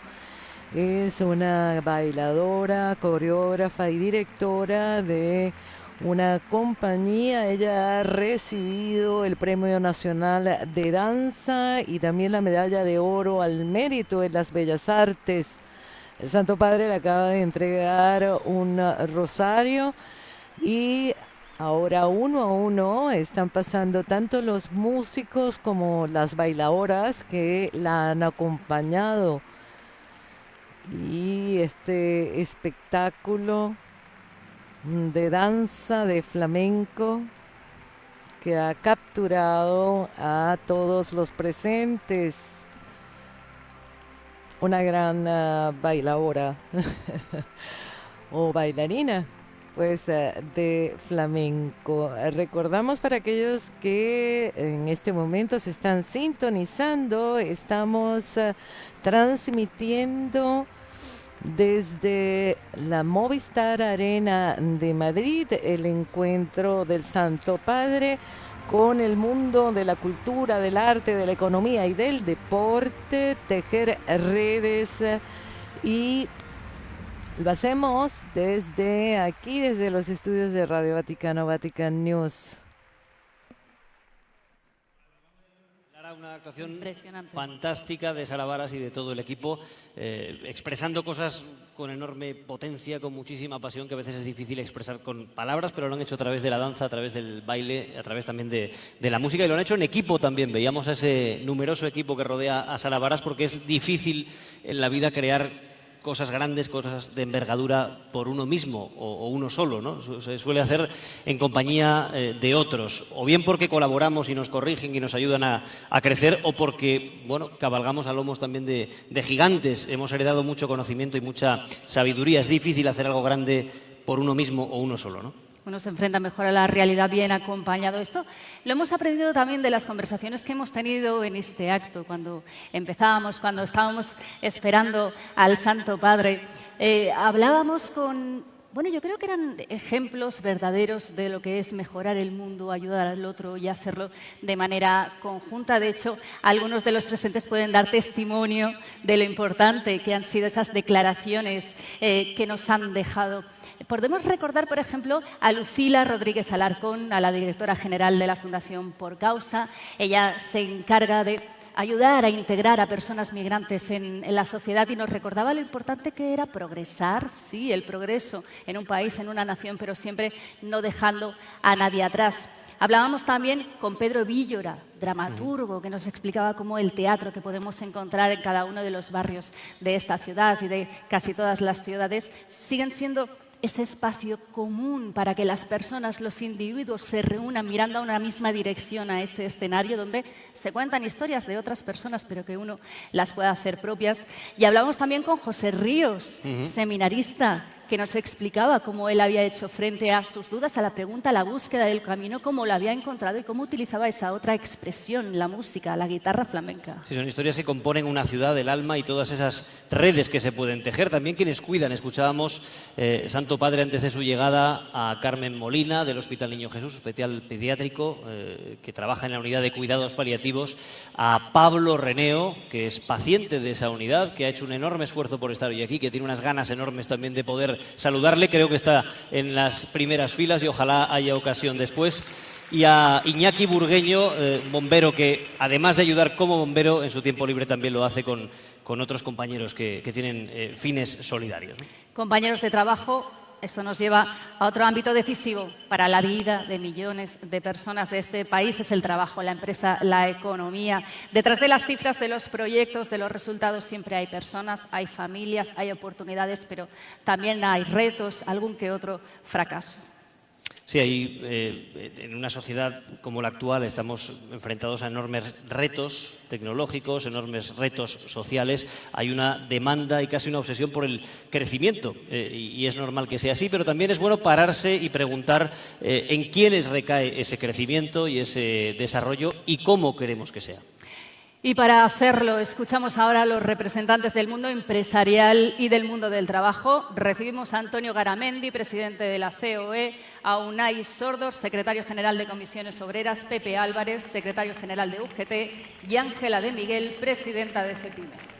es una bailadora, coreógrafa y directora de una compañía. Ella ha recibido el Premio Nacional de Danza y también la Medalla de Oro al Mérito en las Bellas Artes. El Santo Padre le acaba de entregar un rosario y ahora uno a uno están pasando tanto los músicos como las bailadoras que la han acompañado. Y este espectáculo de danza, de flamenco, que ha capturado a todos los presentes. Una gran bailadora o bailarina, pues, de flamenco. Recordamos para aquellos que en este momento se están sintonizando, estamos transmitiendo desde la Movistar Arena de Madrid el encuentro del Santo Padre con el mundo de la cultura, del arte, de la economía y del deporte, tejer redes, y lo hacemos desde aquí, desde los estudios de Radio Vaticano, Vatican News. Una actuación Impresionante. fantástica de Sara Varas y de todo el equipo, expresando cosas con enorme potencia, con muchísima pasión, que a veces es difícil expresar con palabras, pero lo han hecho a través de la danza, a través del baile, a través también de la música, y lo han hecho en equipo también. Veíamos a ese numeroso equipo que rodea a Sara Varas, porque es difícil en la vida crear cosas grandes, cosas de envergadura por uno mismo o uno solo, ¿no? Se suele hacer en compañía de otros, o bien porque colaboramos y nos corrigen y nos ayudan a crecer, o porque, bueno, cabalgamos a lomos también de gigantes. Hemos heredado mucho conocimiento y mucha sabiduría. Es difícil hacer algo grande por uno mismo o uno solo, ¿no? Uno se enfrenta mejor a la realidad bien acompañado. Esto lo hemos aprendido también de las conversaciones que hemos tenido en este acto, cuando empezábamos, cuando estábamos esperando al Santo Padre. Hablábamos con... Bueno, yo creo que eran ejemplos verdaderos de lo que es mejorar el mundo, ayudar al otro y hacerlo de manera conjunta. De hecho, algunos de los presentes pueden dar testimonio de lo importante que han sido esas declaraciones que nos han dejado. Podemos recordar, por ejemplo, a Lucila Rodríguez Alarcón, a la directora general de la Fundación Por Causa. Ella se encarga de ayudar a integrar a personas migrantes en la sociedad, y nos recordaba lo importante que era progresar, sí, el progreso en un país, en una nación, pero siempre no dejando a nadie atrás. Hablábamos también con Pedro Villora, dramaturgo, que nos explicaba cómo el teatro que podemos encontrar en cada uno de los barrios de esta ciudad y de casi todas las ciudades siguen siendo ese espacio común para que las personas, los individuos, se reúnan mirando a una misma dirección, a ese escenario donde se cuentan historias de otras personas, pero que uno las pueda hacer propias. Y hablamos también con José Ríos, seminarista, que nos explicaba cómo él había hecho frente a sus dudas, a la pregunta, a la búsqueda del camino, cómo lo había encontrado y cómo utilizaba esa otra expresión, la música, la guitarra flamenca. Sí, son historias que componen una ciudad, el alma y todas esas redes que se pueden tejer. También quienes cuidan. Escuchábamos, Santo Padre, antes de su llegada, a Carmen Molina, del Hospital Niño Jesús, hospital pediátrico, que trabaja en la unidad de cuidados paliativos, a Pablo Reneo, que es paciente de esa unidad, que ha hecho un enorme esfuerzo por estar hoy aquí, que tiene unas ganas enormes también de poder saludarle. Creo que está en las primeras filas y ojalá haya ocasión después. Y a Iñaki Burgueño, bombero, que además de ayudar como bombero, en su tiempo libre también lo hace con otros compañeros que tienen fines solidarios, ¿no? Compañeros de trabajo. Esto nos lleva a otro ámbito decisivo para la vida de millones de personas de este país, es el trabajo, la empresa, la economía. Detrás de las cifras, de los proyectos, de los resultados, siempre hay personas, hay familias, hay oportunidades, pero también hay retos, algún que otro fracaso. Sí, en una sociedad como la actual estamos enfrentados a enormes retos tecnológicos, enormes retos sociales. Hay una demanda y casi una obsesión por el crecimiento, y es normal que sea así, pero también es bueno pararse y preguntar en quiénes recae ese crecimiento y ese desarrollo y cómo queremos que sea. Y para hacerlo, escuchamos ahora a los representantes del mundo empresarial y del mundo del trabajo. Recibimos a Antonio Garamendi, presidente de la COE, a Unai Sordor, secretario general de Comisiones Obreras, Pepe Álvarez, secretario general de UGT, y Ángela de Miguel, presidenta de CEPIME.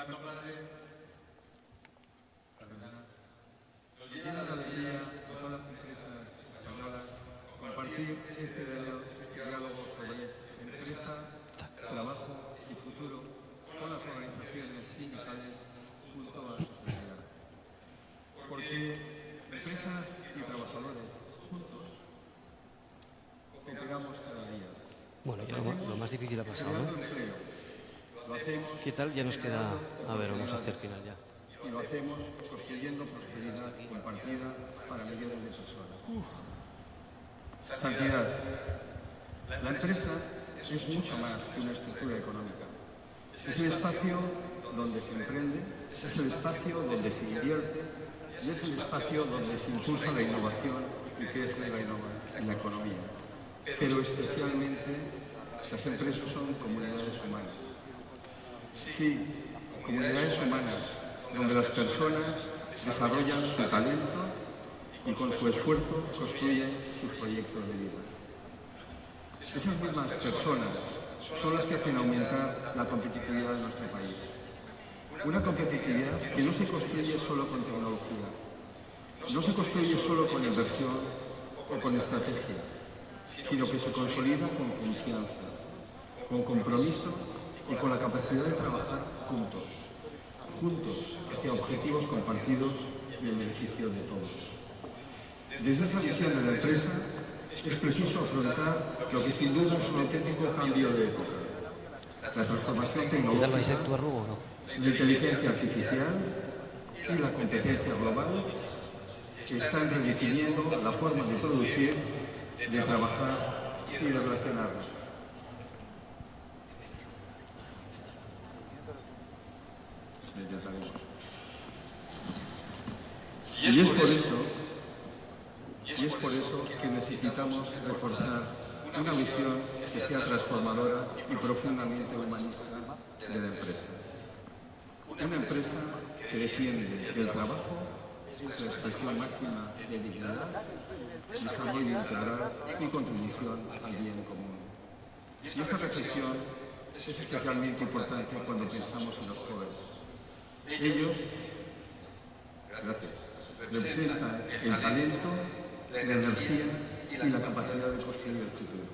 Santo Padre, Cardenal, nos llena de alegría a todas las empresas españolas compartir este diálogo sobre empresa, trabajo y futuro con las organizaciones sindicales junto a la sociedad. Porque empresas y trabajadores juntos cooperamos cada día. Bueno, ya lo más difícil ha pasado, ¿no? ¿Qué tal? Ya nos queda... A ver, vamos a hacer final ya. Y lo hacemos construyendo prosperidad compartida para millones de personas. Santidad. La empresa es mucho más que una estructura económica. Es el espacio donde se emprende, es el espacio donde se invierte y es el espacio donde se impulsa la innovación y crece la economía. Pero especialmente las empresas son comunidades humanas. Sí, comunidades humanas, donde las personas desarrollan su talento y con su esfuerzo construyen sus proyectos de vida. Esas mismas personas son las que hacen aumentar la competitividad de nuestro país. Una competitividad que no se construye solo con tecnología, no se construye solo con inversión o con estrategia, sino que se consolida con confianza, con compromiso y con la capacidad de trabajar juntos hacia objetivos compartidos y el beneficio de todos. Desde esa visión de la empresa es preciso afrontar lo que sin duda es un auténtico cambio de época. La transformación tecnológica, la inteligencia artificial y la competencia global que están redefiniendo la forma de producir, de trabajar y de relacionarnos. Y es por eso que necesitamos reforzar una visión que sea transformadora y profundamente humanista de la empresa. Una empresa que defiende que el trabajo es la expresión máxima de dignidad, desarrollo integral y contribución al bien común. Y esta reflexión es especialmente importante cuando pensamos en los jóvenes. Ellos, representan el talento, la energía y la capacidad de construir el futuro.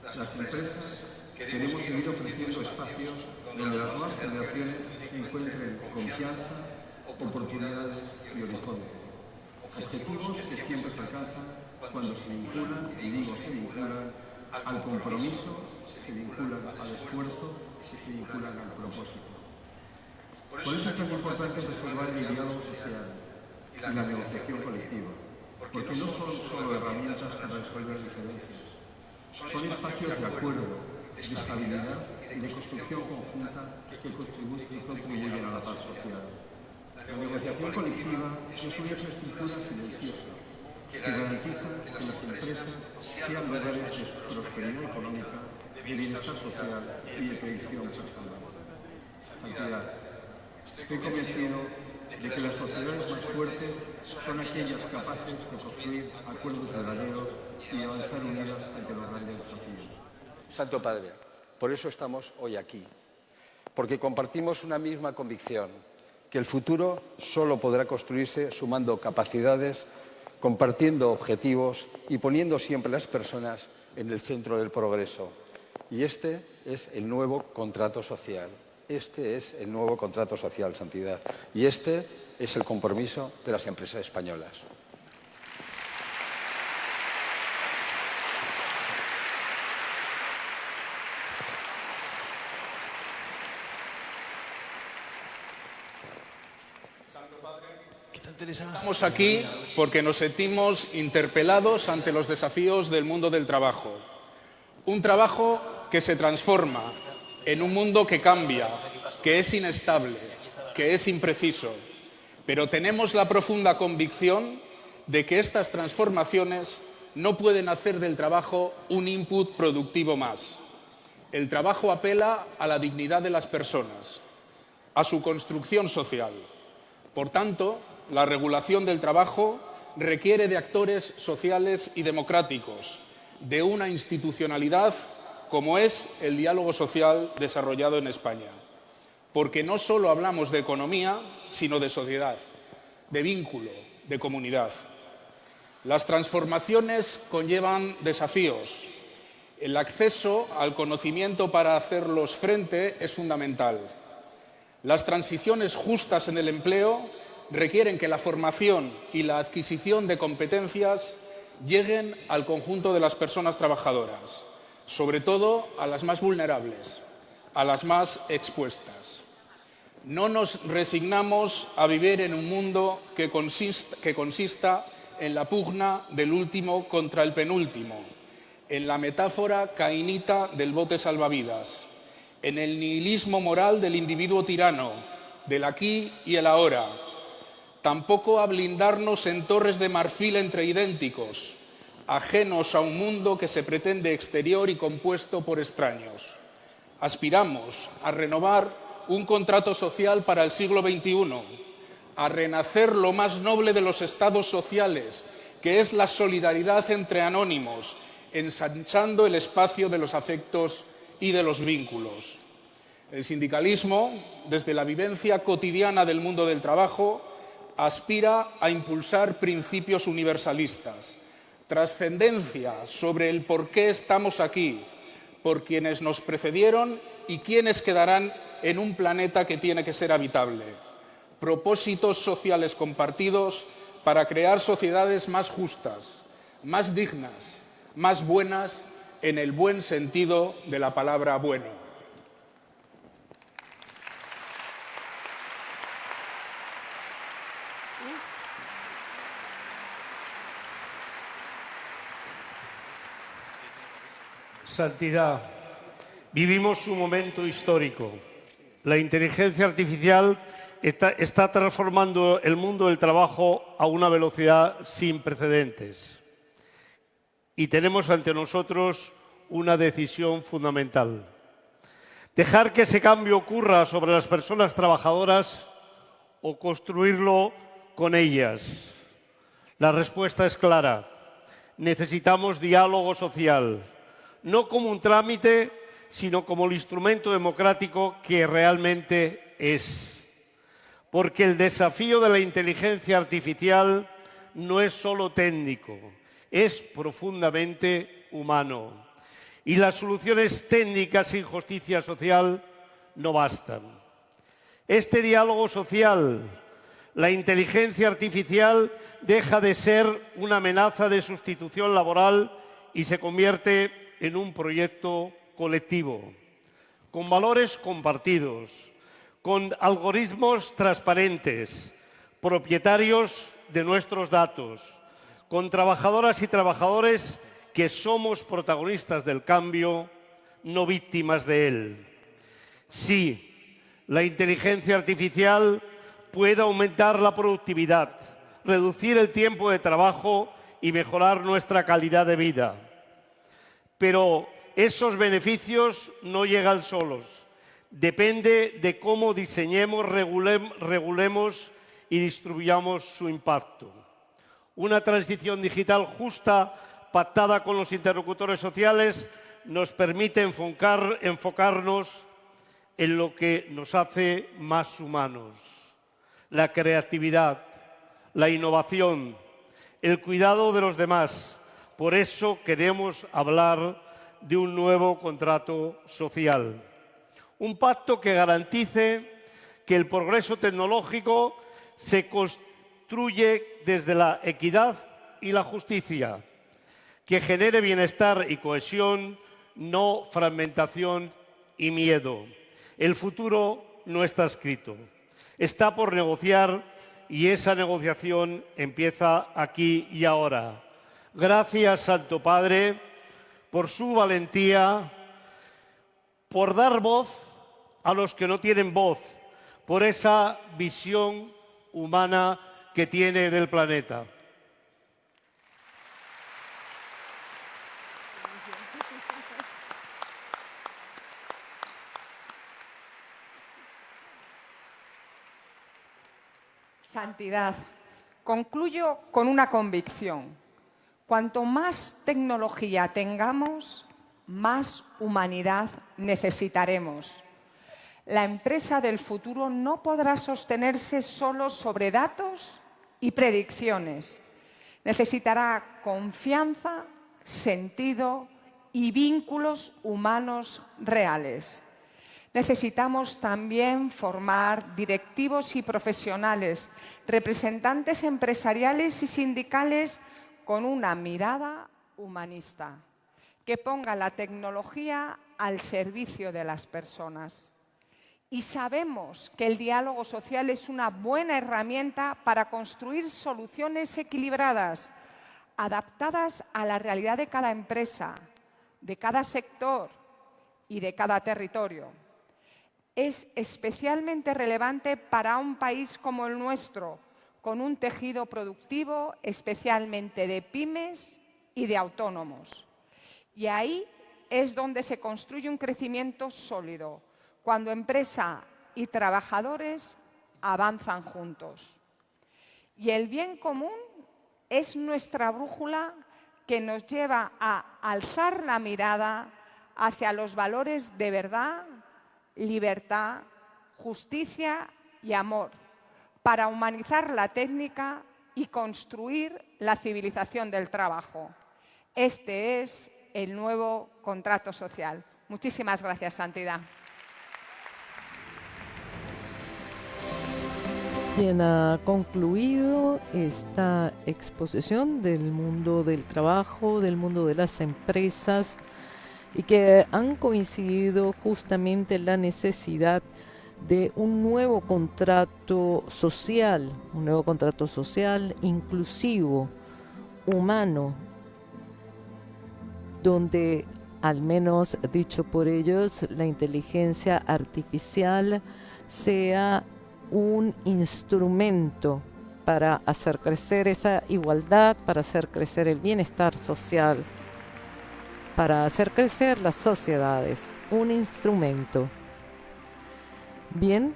Las empresas queremos seguir ofreciendo espacios donde las nuevas generaciones encuentren confianza, oportunidades y horizonte. Objetivos que siempre se alcanzan cuando se vinculan, y digo se vinculan, al compromiso, se vinculan al esfuerzo, se vinculan al propósito. Por eso es tan importante preservar el diálogo social y la negociación colectiva, porque no son solo herramientas para resolver diferencias, son espacios de acuerdo, de estabilidad y de construcción conjunta que contribuyen a la paz social. La negociación colectiva es una infraestructura silenciosa que garantiza que las empresas sean lugares de prosperidad económica, de bienestar social y de proyección personal. Santidad. Estoy convencido de que las sociedades más fuertes son aquellas capaces de construir acuerdos verdaderos y avanzar unidas ante los grandes desafíos. Santo Padre, por eso estamos hoy aquí, porque compartimos una misma convicción, que el futuro solo podrá construirse sumando capacidades, compartiendo objetivos y poniendo siempre a las personas en el centro del progreso. Y este es el nuevo contrato social. Este es el nuevo contrato social, Santidad. Y este es el compromiso de las empresas españolas. Estamos aquí porque nos sentimos interpelados ante los desafíos del mundo del trabajo. Un trabajo que se transforma en un mundo que cambia, que es inestable, que es impreciso. Pero tenemos la profunda convicción de que estas transformaciones no pueden hacer del trabajo un input productivo más. El trabajo apela a la dignidad de las personas, a su construcción social. Por tanto, la regulación del trabajo requiere de actores sociales y democráticos, de una institucionalidad como es el diálogo social desarrollado en España. Porque no solo hablamos de economía, sino de sociedad, de vínculo, de comunidad. Las transformaciones conllevan desafíos. El acceso al conocimiento para hacerlos frente es fundamental. Las transiciones justas en el empleo requieren que la formación y la adquisición de competencias lleguen al conjunto de las personas trabajadoras, sobre todo a las más vulnerables, a las más expuestas. No nos resignamos a vivir en un mundo que consista en la pugna del último contra el penúltimo, en la metáfora caínita del bote salvavidas, en el nihilismo moral del individuo tirano, del aquí y el ahora. Tampoco a blindarnos en torres de marfil entre idénticos, ajenos a un mundo que se pretende exterior y compuesto por extraños. Aspiramos a renovar un contrato social para el siglo XXI, a renacer lo más noble de los estados sociales, que es la solidaridad entre anónimos, ensanchando el espacio de los afectos y de los vínculos. El sindicalismo, desde la vivencia cotidiana del mundo del trabajo, aspira a impulsar principios universalistas, trascendencia sobre el por qué estamos aquí, por quienes nos precedieron y quienes quedarán en un planeta que tiene que ser habitable. Propósitos sociales compartidos para crear sociedades más justas, más dignas, más buenas en el buen sentido de la palabra bueno. Santidad, vivimos un momento histórico. La inteligencia artificial está transformando el mundo del trabajo a una velocidad sin precedentes. Y tenemos ante nosotros una decisión fundamental. Dejar que ese cambio ocurra sobre las personas trabajadoras o construirlo con ellas. La respuesta es clara. Necesitamos diálogo social, no como un trámite, sino como el instrumento democrático que realmente es. Porque el desafío de la inteligencia artificial no es solo técnico, es profundamente humano. Y las soluciones técnicas sin justicia social no bastan. Este diálogo social, la inteligencia artificial, deja de ser una amenaza de sustitución laboral y se convierte en un proyecto colectivo, con valores compartidos, con algoritmos transparentes, propietarios de nuestros datos, con trabajadoras y trabajadores que somos protagonistas del cambio, no víctimas de él. Sí, la inteligencia artificial puede aumentar la productividad, reducir el tiempo de trabajo y mejorar nuestra calidad de vida. Pero esos beneficios no llegan solos. Depende de cómo diseñemos, regulemos y distribuyamos su impacto. Una transición digital justa, pactada con los interlocutores sociales, nos permite enfocarnos en lo que nos hace más humanos. La creatividad, la innovación, el cuidado de los demás. Por eso queremos hablar de un nuevo contrato social. Un pacto que garantice que el progreso tecnológico se construye desde la equidad y la justicia, que genere bienestar y cohesión, no fragmentación y miedo. El futuro no está escrito. Está por negociar y esa negociación empieza aquí y ahora. Gracias, Santo Padre, por su valentía, por dar voz a los que no tienen voz, por esa visión humana que tiene del planeta. Santidad. Concluyo con una convicción. Cuanto más tecnología tengamos, más humanidad necesitaremos. La empresa del futuro no podrá sostenerse solo sobre datos y predicciones. Necesitará confianza, sentido y vínculos humanos reales. Necesitamos también formar directivos y profesionales, representantes empresariales y sindicales con una mirada humanista, que ponga la tecnología al servicio de las personas. Y sabemos que el diálogo social es una buena herramienta para construir soluciones equilibradas, adaptadas a la realidad de cada empresa, de cada sector y de cada territorio. Es especialmente relevante para un país como el nuestro, con un tejido productivo especialmente de pymes y de autónomos. Y ahí es donde se construye un crecimiento sólido, cuando empresa y trabajadores avanzan juntos. Y el bien común es nuestra brújula que nos lleva a alzar la mirada hacia los valores de verdad, libertad, justicia y amor, para humanizar la técnica y construir la civilización del trabajo. Este es el nuevo contrato social. Muchísimas gracias, Santidad. Quien ha concluido esta exposición del mundo del trabajo, del mundo de las empresas, y que han coincidido justamente en la necesidad de un nuevo contrato social inclusivo, humano, donde, al menos dicho por ellos, la inteligencia artificial sea un instrumento para hacer crecer esa igualdad, para hacer crecer el bienestar social, para hacer crecer las sociedades, un instrumento. Bien,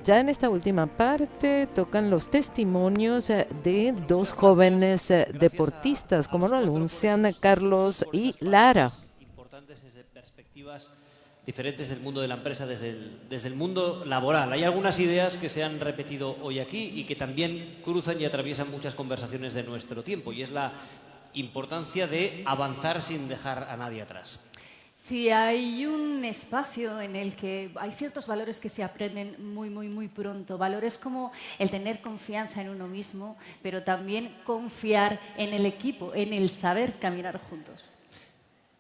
ya en esta última parte tocan los testimonios de dos jóvenes deportistas, como lo anuncian Carlos y Lara. Importantes desde perspectivas diferentes del mundo de la empresa, desde el mundo laboral. Hay algunas ideas que se han repetido hoy aquí y que también cruzan y atraviesan muchas conversaciones de nuestro tiempo, y es la importancia de avanzar sin dejar a nadie atrás. Sí, hay un espacio en el que hay ciertos valores que se aprenden muy pronto. Valores como el tener confianza en uno mismo, pero también confiar en el equipo, en el saber caminar juntos.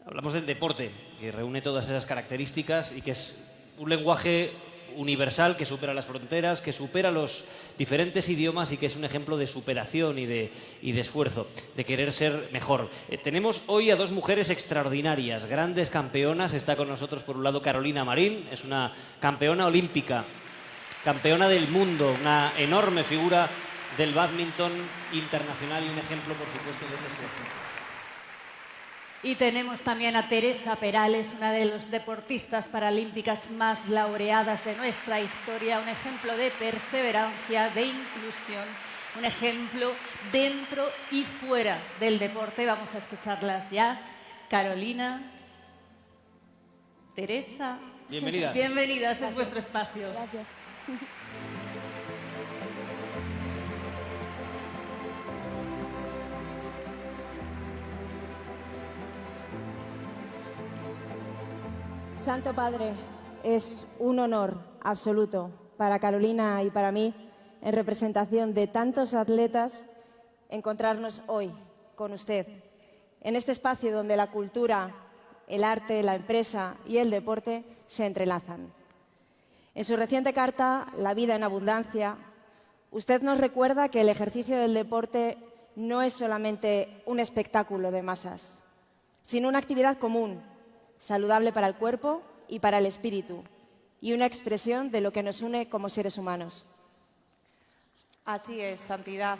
Hablamos del deporte, que reúne todas esas características y que es un lenguaje universal que supera las fronteras, que supera los diferentes idiomas y que es un ejemplo de superación y de esfuerzo, de querer ser mejor. Tenemos hoy a dos mujeres extraordinarias, grandes campeonas. Está con nosotros, por un lado, Carolina Marín, es una campeona olímpica, campeona del mundo, una enorme figura del bádminton internacional y un ejemplo, por supuesto, de ese esfuerzo. Y tenemos también a Teresa Perales, una de las deportistas paralímpicas más laureadas de nuestra historia, un ejemplo de perseverancia, de inclusión, un ejemplo dentro y fuera del deporte. Vamos a escucharlas ya. Carolina, Teresa. Bienvenidas. Bienvenidas, gracias. Es vuestro espacio. Gracias. Santo Padre, es un honor absoluto para Carolina y para mí, en representación de tantos atletas, encontrarnos hoy con usted, en este espacio donde la cultura, el arte, la empresa y el deporte se entrelazan. En su reciente carta, La vida en abundancia, Usted nos recuerda que el ejercicio del deporte no es solamente un espectáculo de masas, sino una actividad común, saludable para el cuerpo y para el espíritu, y una expresión de lo que nos une como seres humanos. Así es, Santidad.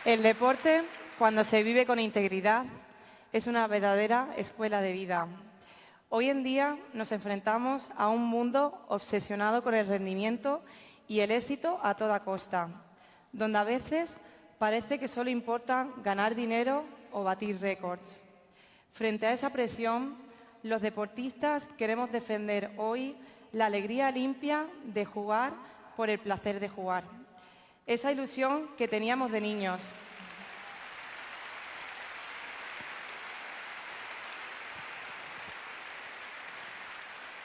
El deporte, cuando se vive con integridad, es una verdadera escuela de vida. Hoy en día nos enfrentamos a un mundo obsesionado con el rendimiento y el éxito a toda costa, donde a veces parece que solo importa ganar dinero o batir récords. Frente a esa presión, los deportistas queremos defender hoy la alegría limpia de jugar por el placer de jugar. Esa ilusión que teníamos de niños.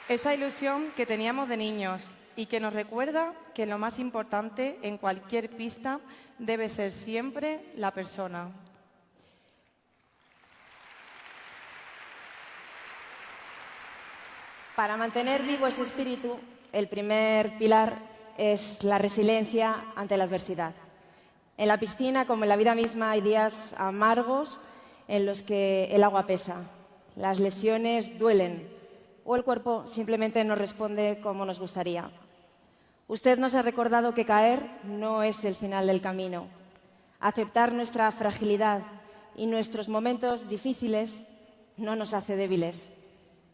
Esa ilusión que teníamos de niños y que nos recuerda que lo más importante en cualquier pista debe ser siempre la persona. Para mantener vivo ese espíritu, el primer pilar es la resiliencia ante la adversidad. En la piscina, como en la vida misma, hay días amargos en los que el agua pesa, las lesiones duelen o el cuerpo simplemente no responde como nos gustaría. Usted nos ha recordado que caer no es el final del camino. Aceptar nuestra fragilidad y nuestros momentos difíciles no nos hace débiles,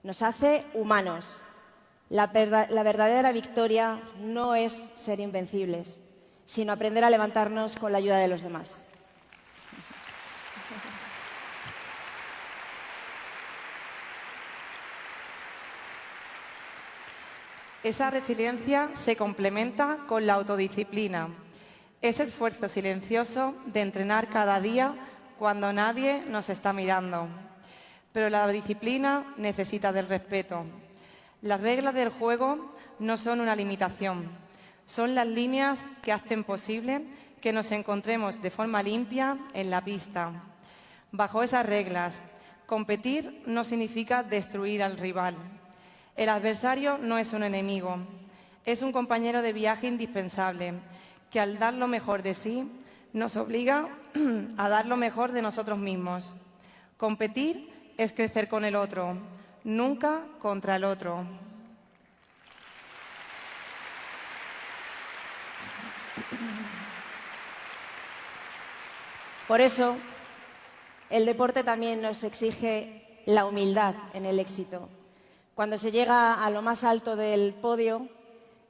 nos hace humanos. La verdadera victoria no es ser invencibles, sino aprender a levantarnos con la ayuda de los demás. Esa resiliencia se complementa con la autodisciplina, ese esfuerzo silencioso de entrenar cada día cuando nadie nos está mirando. Pero la disciplina necesita del respeto. Las reglas del juego no son una limitación, son las líneas que hacen posible que nos encontremos de forma limpia en la pista. Bajo esas reglas, competir no significa destruir al rival. El adversario no es un enemigo, es un compañero de viaje indispensable que al dar lo mejor de sí nos obliga a dar lo mejor de nosotros mismos. Competir es crecer con el otro, nunca contra el otro. Por eso, el deporte también nos exige la humildad en el éxito. Cuando se llega a lo más alto del podio,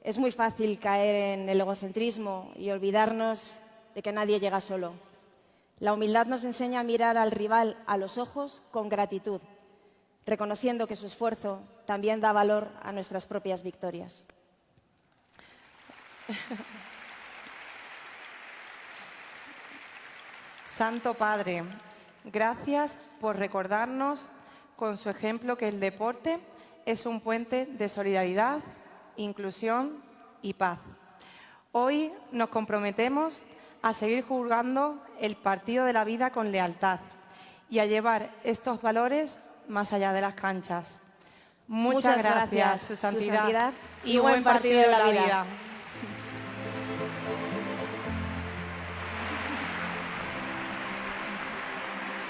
es muy fácil caer en el egocentrismo y olvidarnos de que nadie llega solo. La humildad nos enseña a mirar al rival a los ojos con gratitud, reconociendo que su esfuerzo también da valor a nuestras propias victorias. Santo Padre, gracias por recordarnos con su ejemplo que el deporte es un puente de solidaridad, inclusión y paz. Hoy nos comprometemos a seguir jugando el partido de la vida con lealtad y a llevar estos valores más allá de las canchas. Muchas gracias, Su Santidad, y buen partido de la vida.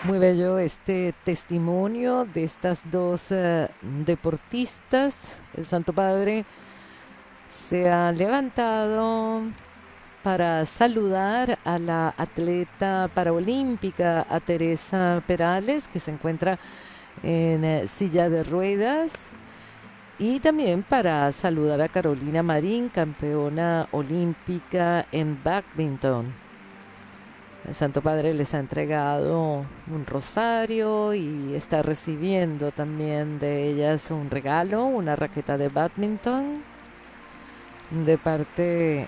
Muy bello este testimonio de estas dos deportistas. El Santo Padre se ha levantado para saludar a la atleta paraolímpica, a Teresa Perales, que se encuentra en silla de ruedas, y también para saludar a Carolina Marín, campeona olímpica en bádminton. El Santo Padre les ha entregado un rosario y está recibiendo también de ellas un regalo, una raqueta de bádminton de parte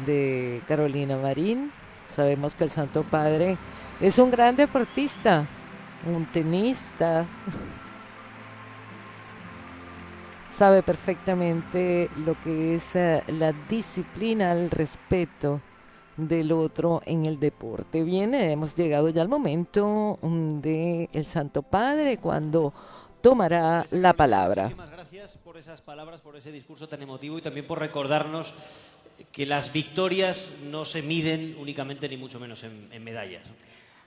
de Carolina Marín. Sabemos que el Santo Padre es un gran deportista, un tenista. Sabe perfectamente lo que es la disciplina, el respeto del otro en el deporte. Bien, hemos llegado ya al momento del Santo Padre, cuando tomará la palabra. Muchísimas gracias por esas palabras, por ese discurso tan emotivo y también por recordarnos que las victorias no se miden únicamente ni mucho menos en medallas.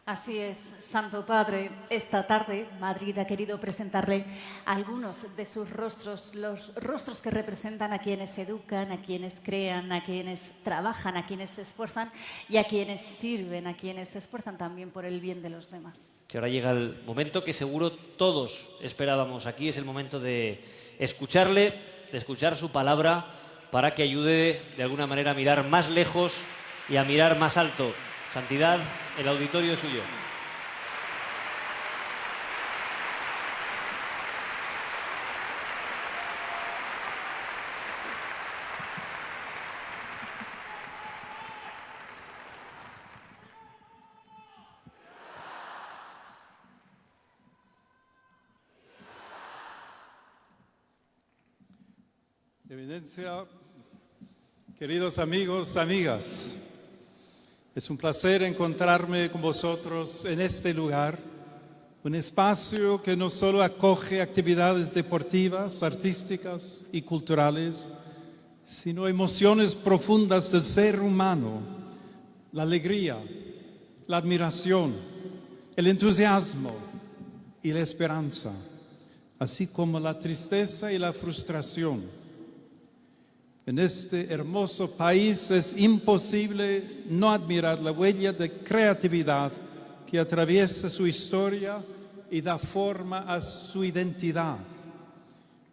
Así es, Santo Padre, esta tarde Madrid ha querido presentarle algunos de sus rostros, los rostros que representan a quienes educan, a quienes crean, a quienes trabajan, a quienes se esfuerzan y a quienes sirven, a quienes se esfuerzan también por el bien de los demás. Que ahora llega el momento que seguro todos esperábamos aquí, es el momento de escucharle, de escuchar su palabra para que ayude de alguna manera a mirar más lejos y a mirar más alto. Santidad, el auditorio es suyo. Eminencia, queridos amigos, amigas, es un placer encontrarme con vosotros en este lugar, un espacio que no solo acoge actividades deportivas, artísticas y culturales, sino emociones profundas del ser humano, la alegría, la admiración, el entusiasmo y la esperanza, así como la tristeza y la frustración. En este hermoso país es imposible no admirar la huella de creatividad que atraviesa su historia y da forma a su identidad.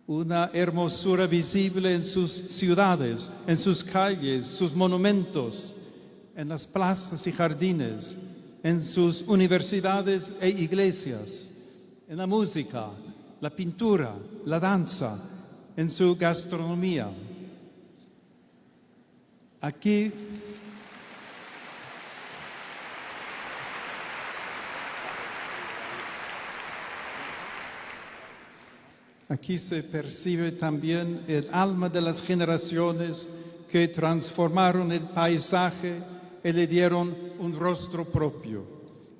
Una hermosura visible en sus ciudades, en sus calles, sus monumentos, en las plazas y jardines, en sus universidades e iglesias, en la música, la pintura, la danza, en su gastronomía. Aquí se percibe también el alma de las generaciones que transformaron el paisaje y le dieron un rostro propio.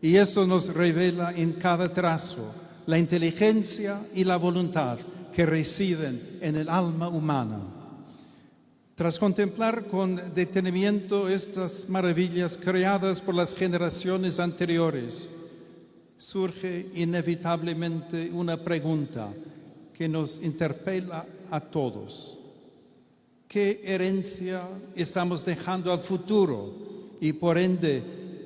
Y eso nos revela en cada trazo la inteligencia y la voluntad que residen en el alma humana. Tras contemplar con detenimiento estas maravillas creadas por las generaciones anteriores, surge inevitablemente una pregunta que nos interpela a todos. ¿Qué herencia estamos dejando al futuro? Y por ende,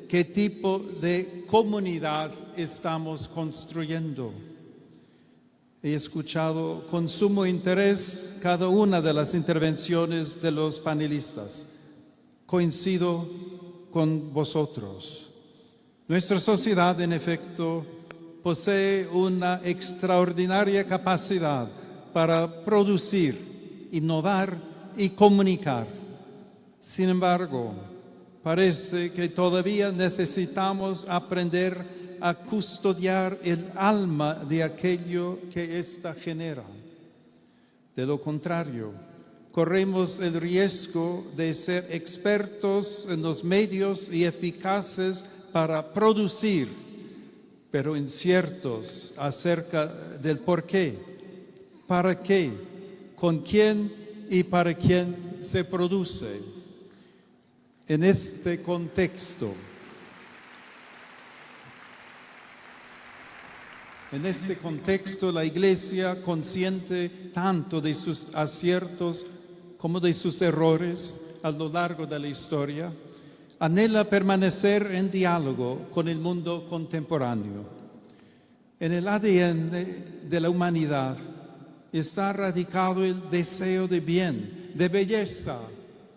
¿qué tipo de comunidad estamos construyendo? He escuchado con sumo interés cada una de las intervenciones de los panelistas. Coincido con vosotros. Nuestra sociedad, en efecto, posee una extraordinaria capacidad para producir, innovar y comunicar. Sin embargo, parece que todavía necesitamos aprender a custodiar el alma de aquello que ésta genera. De lo contrario, corremos el riesgo de ser expertos en los medios y eficaces para producir, pero inciertos acerca del por qué, para qué, con quién y para quién se produce. En este contexto, la Iglesia, consciente tanto de sus aciertos como de sus errores a lo largo de la historia, anhela permanecer en diálogo con el mundo contemporáneo. En el ADN de la humanidad está radicado el deseo de bien, de belleza,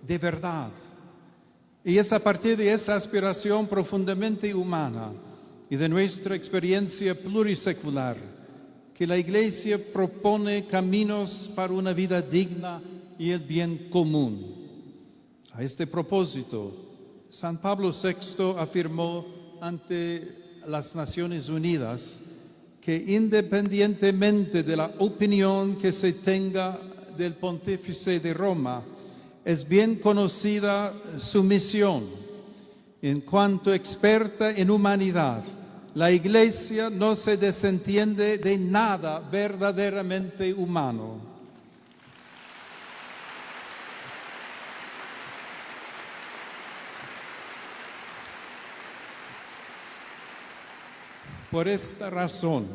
de verdad. Y es a partir de esa aspiración profundamente humana y de nuestra experiencia plurisecular que la Iglesia propone caminos para una vida digna y el bien común. A este propósito, San Pablo VI afirmó ante las Naciones Unidas que independientemente de la opinión que se tenga del Pontífice de Roma, es bien conocida su misión en cuanto experta en humanidad la Iglesia no se desentiende de nada verdaderamente humano. Por esta razón,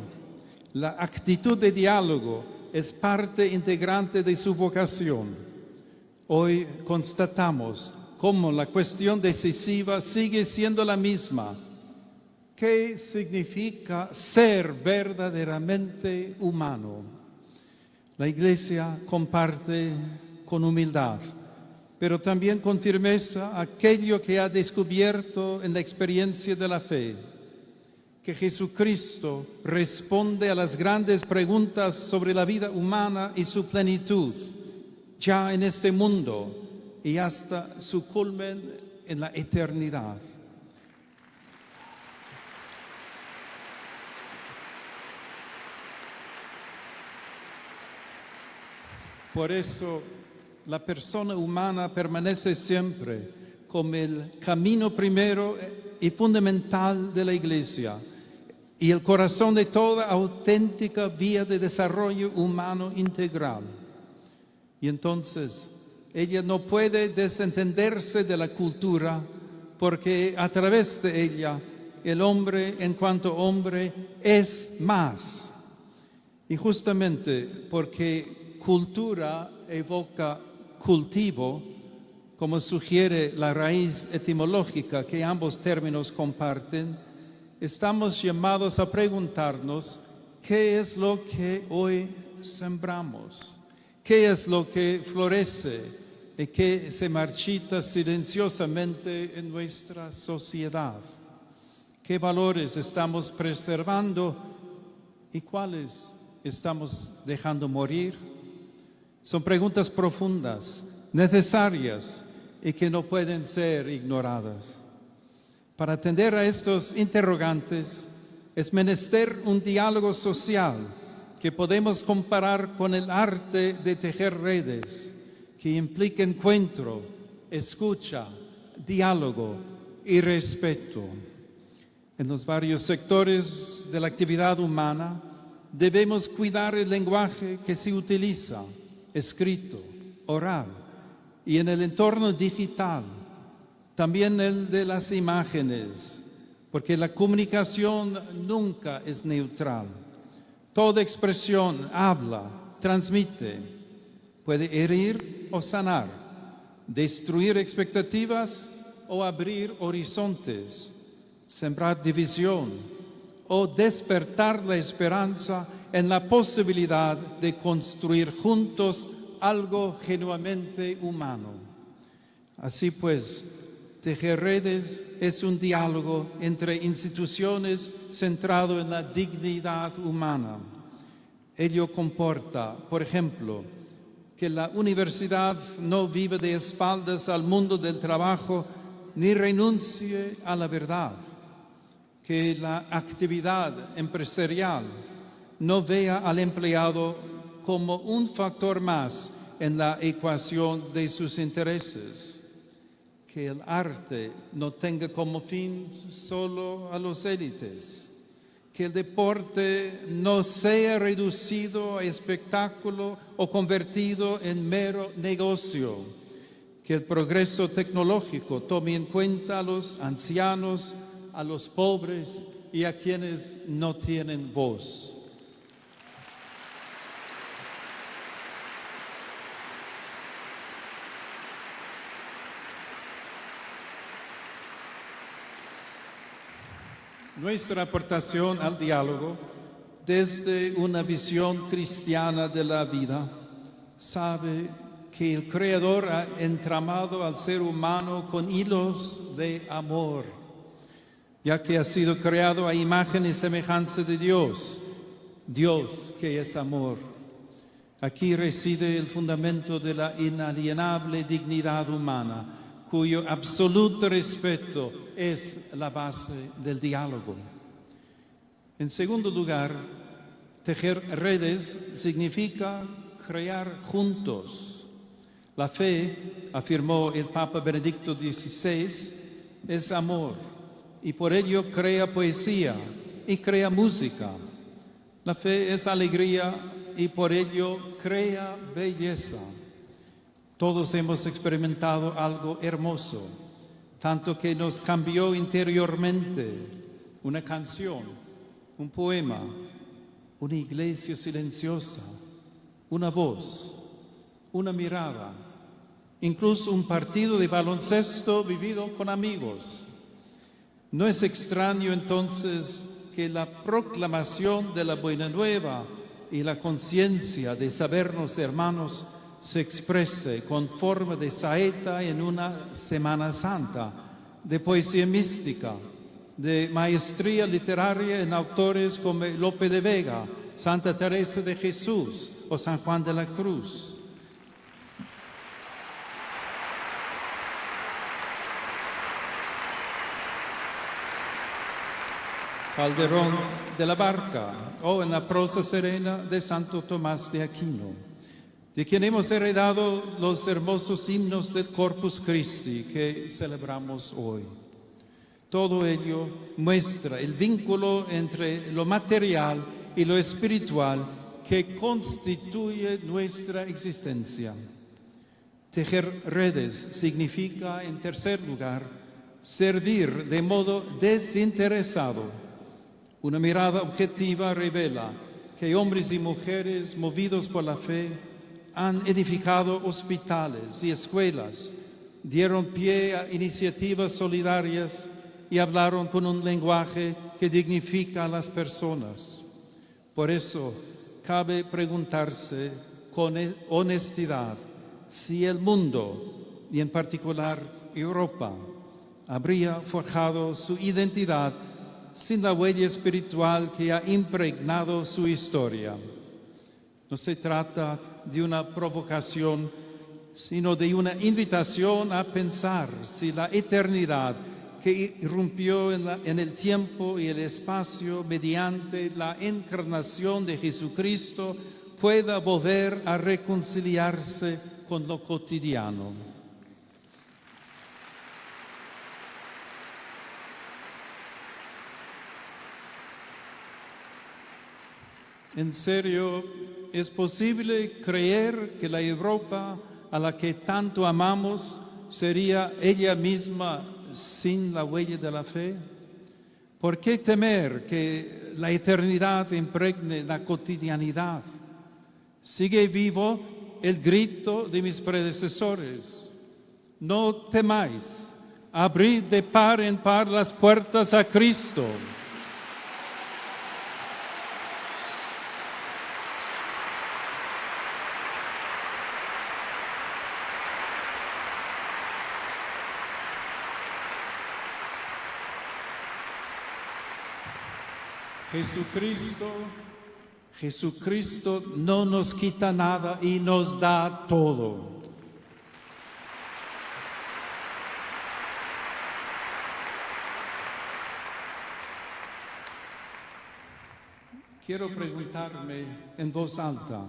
la actitud de diálogo es parte integrante de su vocación. Hoy constatamos cómo la cuestión decisiva sigue siendo la misma. ¿Qué significa ser verdaderamente humano? La Iglesia comparte con humildad, pero también con firmeza aquello que ha descubierto en la experiencia de la fe, que Jesucristo responde a las grandes preguntas sobre la vida humana y su plenitud, ya en este mundo y hasta su culmen en la eternidad. Por eso, la persona humana permanece siempre como el camino primero y fundamental de la Iglesia y el corazón de toda auténtica vía de desarrollo humano integral. Y entonces, ella no puede desentenderse de la cultura porque a través de ella el hombre en cuanto hombre es más. Y justamente porque cultura evoca cultivo, como sugiere la raíz etimológica que ambos términos comparten, estamos llamados a preguntarnos qué es lo que hoy sembramos, qué es lo que florece y qué se marchita silenciosamente en nuestra sociedad, qué valores estamos preservando y cuáles estamos dejando morir. Son preguntas profundas, necesarias y que no pueden ser ignoradas. Para atender a estos interrogantes es menester un diálogo social que podemos comparar con el arte de tejer redes, que implica encuentro, escucha, diálogo y respeto. En los varios sectores de la actividad humana debemos cuidar el lenguaje que se utiliza, escrito, oral, y en el entorno digital, también el de las imágenes, porque la comunicación nunca es neutral. Toda expresión habla, transmite, puede herir o sanar, destruir expectativas o abrir horizontes, sembrar división o despertar la esperanza en la posibilidad de construir juntos algo genuinamente humano. Así pues, tejer redes es un diálogo entre instituciones centrado en la dignidad humana. Ello comporta, por ejemplo, que la universidad no vive de espaldas al mundo del trabajo ni renuncie a la verdad, que la actividad empresarial no vea al empleado como un factor más en la ecuación de sus intereses, que el arte no tenga como fin solo a los élites, que el deporte no sea reducido a espectáculo o convertido en mero negocio, que el progreso tecnológico tome en cuenta a los ancianos, a los pobres y a quienes no tienen voz. Nuestra aportación al diálogo, desde una visión cristiana de la vida, sabe que el Creador ha entramado al ser humano con hilos de amor, ya que ha sido creado a imagen y semejanza de Dios, Dios que es amor. Aquí reside el fundamento de la inalienable dignidad humana, cuyo absoluto respeto es la base del diálogo. En segundo lugar, tejer redes significa crear juntos. La fe, afirmó el Papa Benedicto XVI, es amor y por ello crea poesía, y crea música. La fe es alegría y por ello crea belleza. Todos hemos experimentado algo hermoso, tanto que nos cambió interiormente. Una canción, un poema, una iglesia silenciosa, una voz, una mirada, incluso un partido de baloncesto vivido con amigos. No es extraño entonces que la proclamación de la Buena Nueva y la conciencia de sabernos hermanos se exprese con forma de saeta en una Semana Santa, de poesía mística, de maestría literaria en autores como Lope de Vega, Santa Teresa de Jesús o San Juan de la Cruz. Calderón de la Barca o en la prosa serena de Santo Tomás de Aquino, de quien hemos heredado los hermosos himnos del Corpus Christi que celebramos hoy. Todo ello muestra el vínculo entre lo material y lo espiritual que constituye nuestra existencia. Tejer redes significa, en tercer lugar, servir de modo desinteresado. Una mirada objetiva revela que hombres y mujeres movidos por la fe han edificado hospitales y escuelas, dieron pie a iniciativas solidarias y hablaron con un lenguaje que dignifica a las personas. Por eso cabe preguntarse con honestidad si el mundo, y en particular Europa, habría forjado su identidad sin la huella espiritual que ha impregnado su historia. No se trata de una provocación, sino de una invitación a pensar si la eternidad que irrumpió en el tiempo y el espacio mediante la encarnación de Jesucristo pueda volver a reconciliarse con lo cotidiano. En serio, ¿es posible creer que la Europa a la que tanto amamos sería ella misma sin la huella de la fe? ¿Por qué temer que la eternidad impregne la cotidianidad? Sigue vivo el grito de mis predecesores. No temáis, abrid de par en par las puertas a Cristo. Jesucristo no nos quita nada y nos da todo. Quiero preguntarme en voz alta,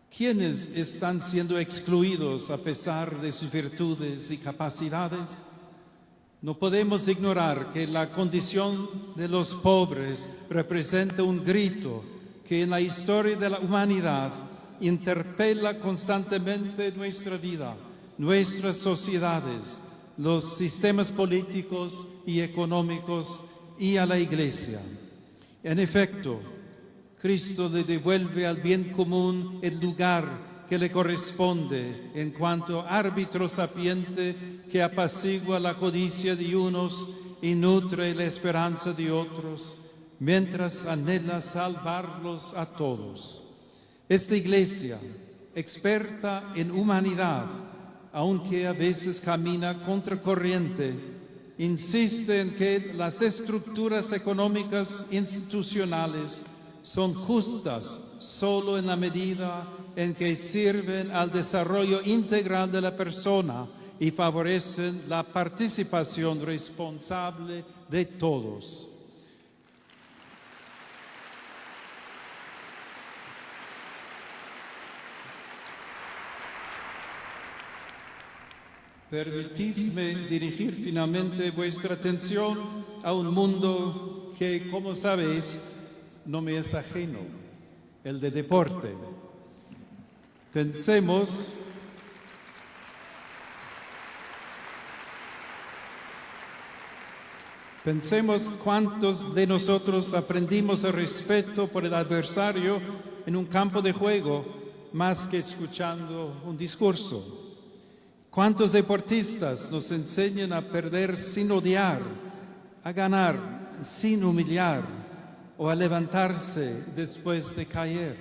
¿quiénes están siendo excluidos a pesar de sus virtudes y capacidades? No podemos ignorar que la condición de los pobres representa un grito que en la historia de la humanidad interpela constantemente nuestra vida, nuestras sociedades, los sistemas políticos y económicos y a la Iglesia. En efecto, Cristo le devuelve al bien común el lugar que le corresponde en cuanto árbitro sapiente que apacigua la codicia de unos y nutre la esperanza de otros, mientras anhela salvarlos a todos. Esta Iglesia, experta en humanidad, aunque a veces camina contracorriente, insiste en que las estructuras económicas institucionales son justas solo en la medida en que sirven al desarrollo integral de la persona y favorecen la participación responsable de todos. Permitidme dirigir finalmente vuestra atención a un mundo que, como sabéis, no me es ajeno, el de deporte. Pensemos cuántos de nosotros aprendimos el respeto por el adversario en un campo de juego más que escuchando un discurso. ¿Cuántos deportistas nos enseñan a perder sin odiar, a ganar sin humillar o a levantarse después de caer?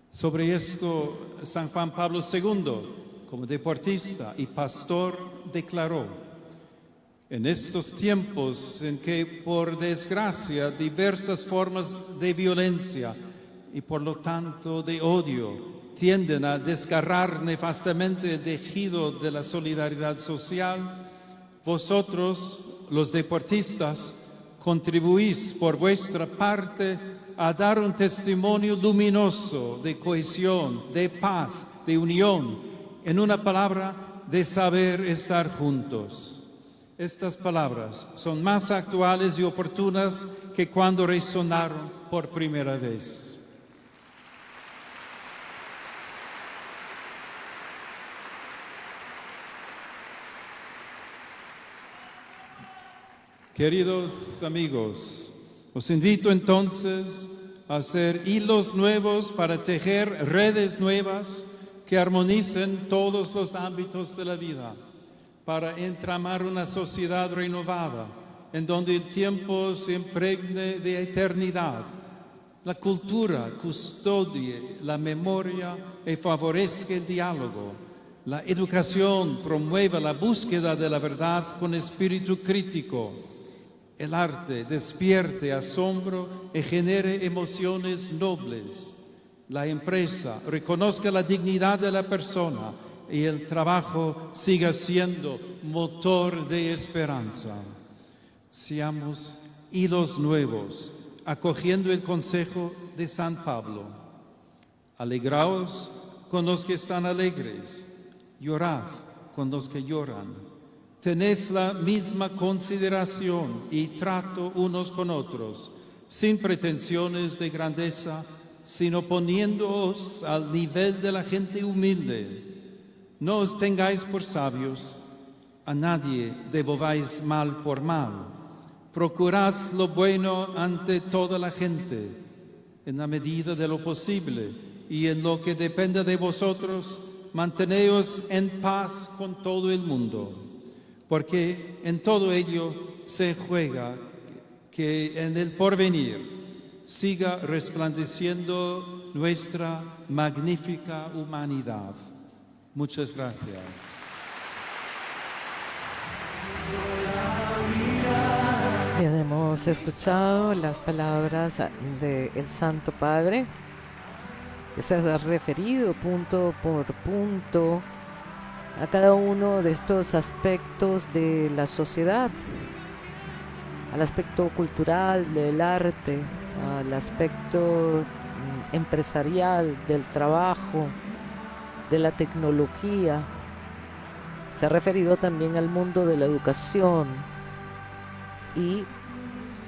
Sobre esto, San Juan Pablo II, como deportista y pastor, declaró: en estos tiempos en que, por desgracia, diversas formas de violencia y por lo tanto de odio tienden a desgarrar nefastamente el tejido de la solidaridad social, vosotros, los deportistas, contribuís por vuestra parte a dar un testimonio luminoso de cohesión, de paz, de unión, en una palabra, de saber estar juntos. Estas palabras son más actuales y oportunas que cuando resonaron por primera vez. Queridos amigos, os invito entonces a hacer hilos nuevos para tejer redes nuevas que armonicen todos los ámbitos de la vida, para entramar una sociedad renovada en donde el tiempo se impregne de eternidad, la cultura custodie la memoria y favorezca el diálogo, la educación promueva la búsqueda de la verdad con espíritu crítico, el arte despierte asombro y genere emociones nobles, la empresa reconozca la dignidad de la persona y el trabajo siga siendo motor de esperanza. Seamos hilos nuevos, acogiendo el consejo de San Pablo. Alegraos con los que están alegres, llorad con los que lloran. Tened la misma consideración y trato unos con otros, sin pretensiones de grandeza, sino poniéndoos al nivel de la gente humilde. No os tengáis por sabios, a nadie devolváis mal por mal. Procurad lo bueno ante toda la gente, en la medida de lo posible, y en lo que dependa de vosotros, manteneos en paz con todo el mundo. Porque en todo ello se juega que en el porvenir siga resplandeciendo nuestra magnífica humanidad. Muchas gracias. Bien, hemos escuchado las palabras del Santo Padre, que se ha referido punto por punto a cada uno de estos aspectos de la sociedad, al aspecto cultural del arte, al aspecto empresarial del trabajo, de la tecnología. Se ha referido también al mundo de la educación y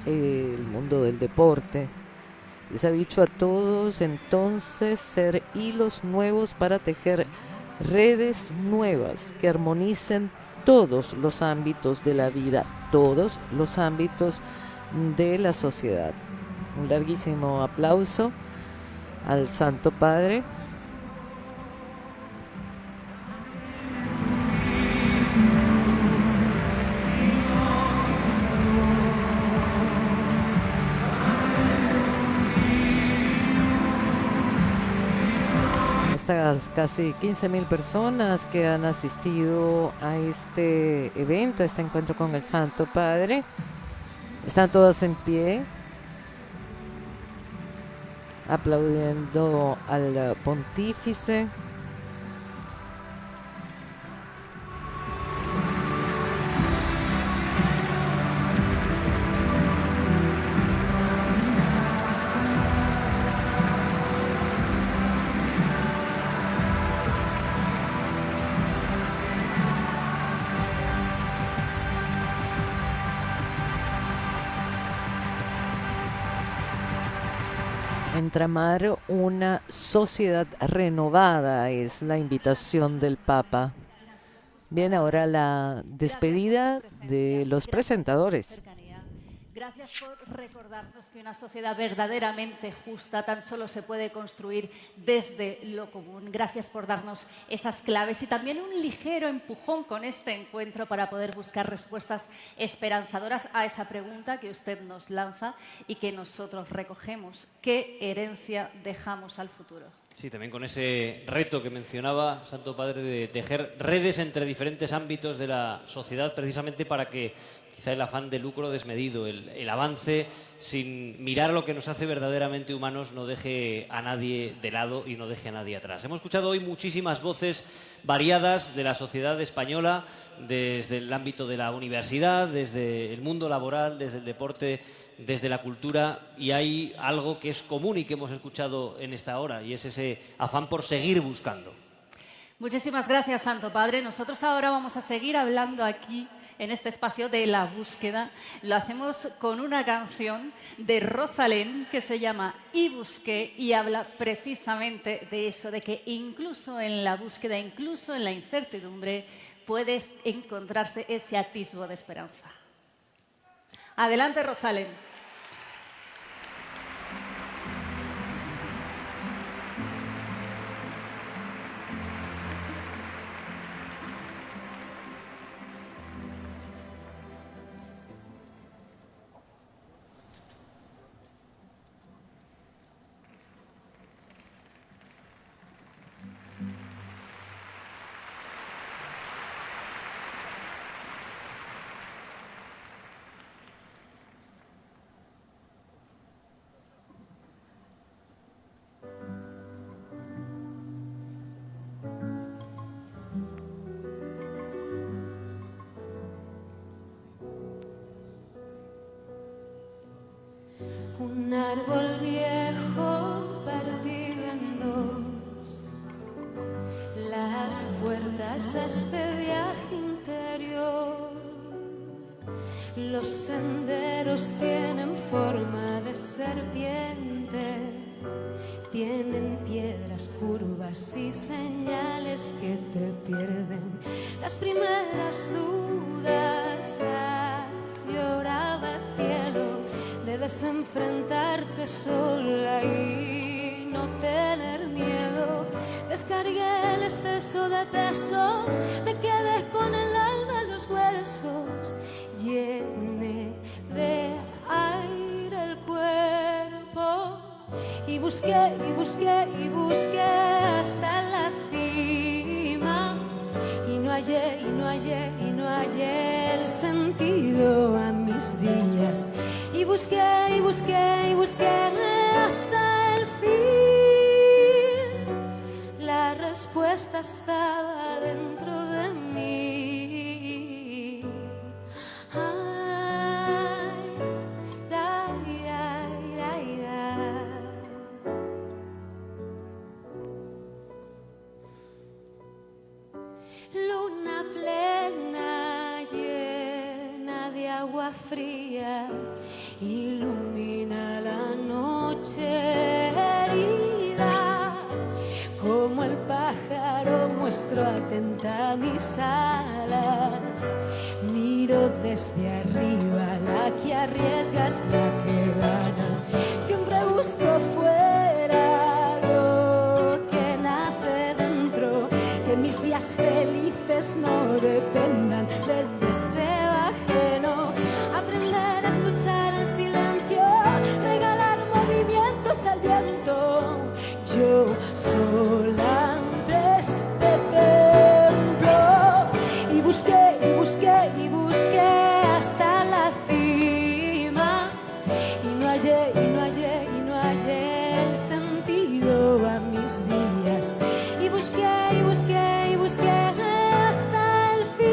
el mundo del deporte. Les ha dicho a todos entonces ser hilos nuevos para tejer redes nuevas que armonicen todos los ámbitos de la vida, todos los ámbitos de la sociedad. Un larguísimo aplauso al Santo Padre. Casi 15,000 personas que han asistido a este evento, a este encuentro con el Santo Padre. Están todas en pie, aplaudiendo al pontífice. entramar una sociedad renovada, es la invitación del Papa. Bien, ahora la despedida de los presentadores. Gracias por recordarnos que una sociedad verdaderamente justa tan solo se puede construir desde lo común. Gracias por darnos esas claves y también un ligero empujón con este encuentro para poder buscar respuestas esperanzadoras a esa pregunta que usted nos lanza y que nosotros recogemos. ¿Qué herencia dejamos al futuro? Sí, también con ese reto que mencionaba Santo Padre de tejer redes entre diferentes ámbitos de la sociedad, precisamente para que quizá el afán de lucro desmedido, el avance sin mirar a lo que nos hace verdaderamente humanos, no deje a nadie de lado y no deje a nadie atrás. Hemos escuchado hoy muchísimas voces variadas de la sociedad española, desde el ámbito de la universidad, desde el mundo laboral, desde el deporte, desde la cultura, y hay algo que es común y que hemos escuchado en esta hora, y es ese afán por seguir buscando. Muchísimas gracias, Santo Padre. Nosotros ahora vamos a seguir hablando aquí, en este espacio de la búsqueda. Lo hacemos con una canción de Rosalén que se llama Y Busqué, y habla precisamente de eso, de que incluso en la búsqueda, incluso en la incertidumbre, puedes encontrarse ese atisbo de esperanza. Adelante, Rosalén. Un árbol viejo partido en dos, las puertas de este viaje interior. Los senderos tienen forma de serpiente, tienen piedras curvas y señales que te pierden. Las primeras dudas las lloraba el cielo. Debes enfrentarte sola y no tener miedo. Descargué el exceso de peso, me quedé con el alma en los huesos. Llené de aire el cuerpo y busqué, y busqué, y busqué hasta la cima. Y no hallé, y no hallé, y no hallé el sentido a mis días. Y busqué, y busqué, y busqué hasta el fin. La respuesta estaba dentro de mí. Ay, ay, ay, ay, ay. Luna plena llena de agua fría, ilumina la noche herida. Como el pájaro muestro atenta mis alas. Miro desde arriba, la que arriesga es la que gana. Siempre busco fuera lo que nace dentro. Que mis días felices no dependan del deseo ajeno. Aprender a escuchar el silencio, regalar movimientos al viento. Yo sola ante este templo. Y busqué, y busqué, y busqué hasta la cima. Y no hallé, y no hallé, y no hallé el sentido a mis días. Y busqué, y busqué, y busqué hasta el fin.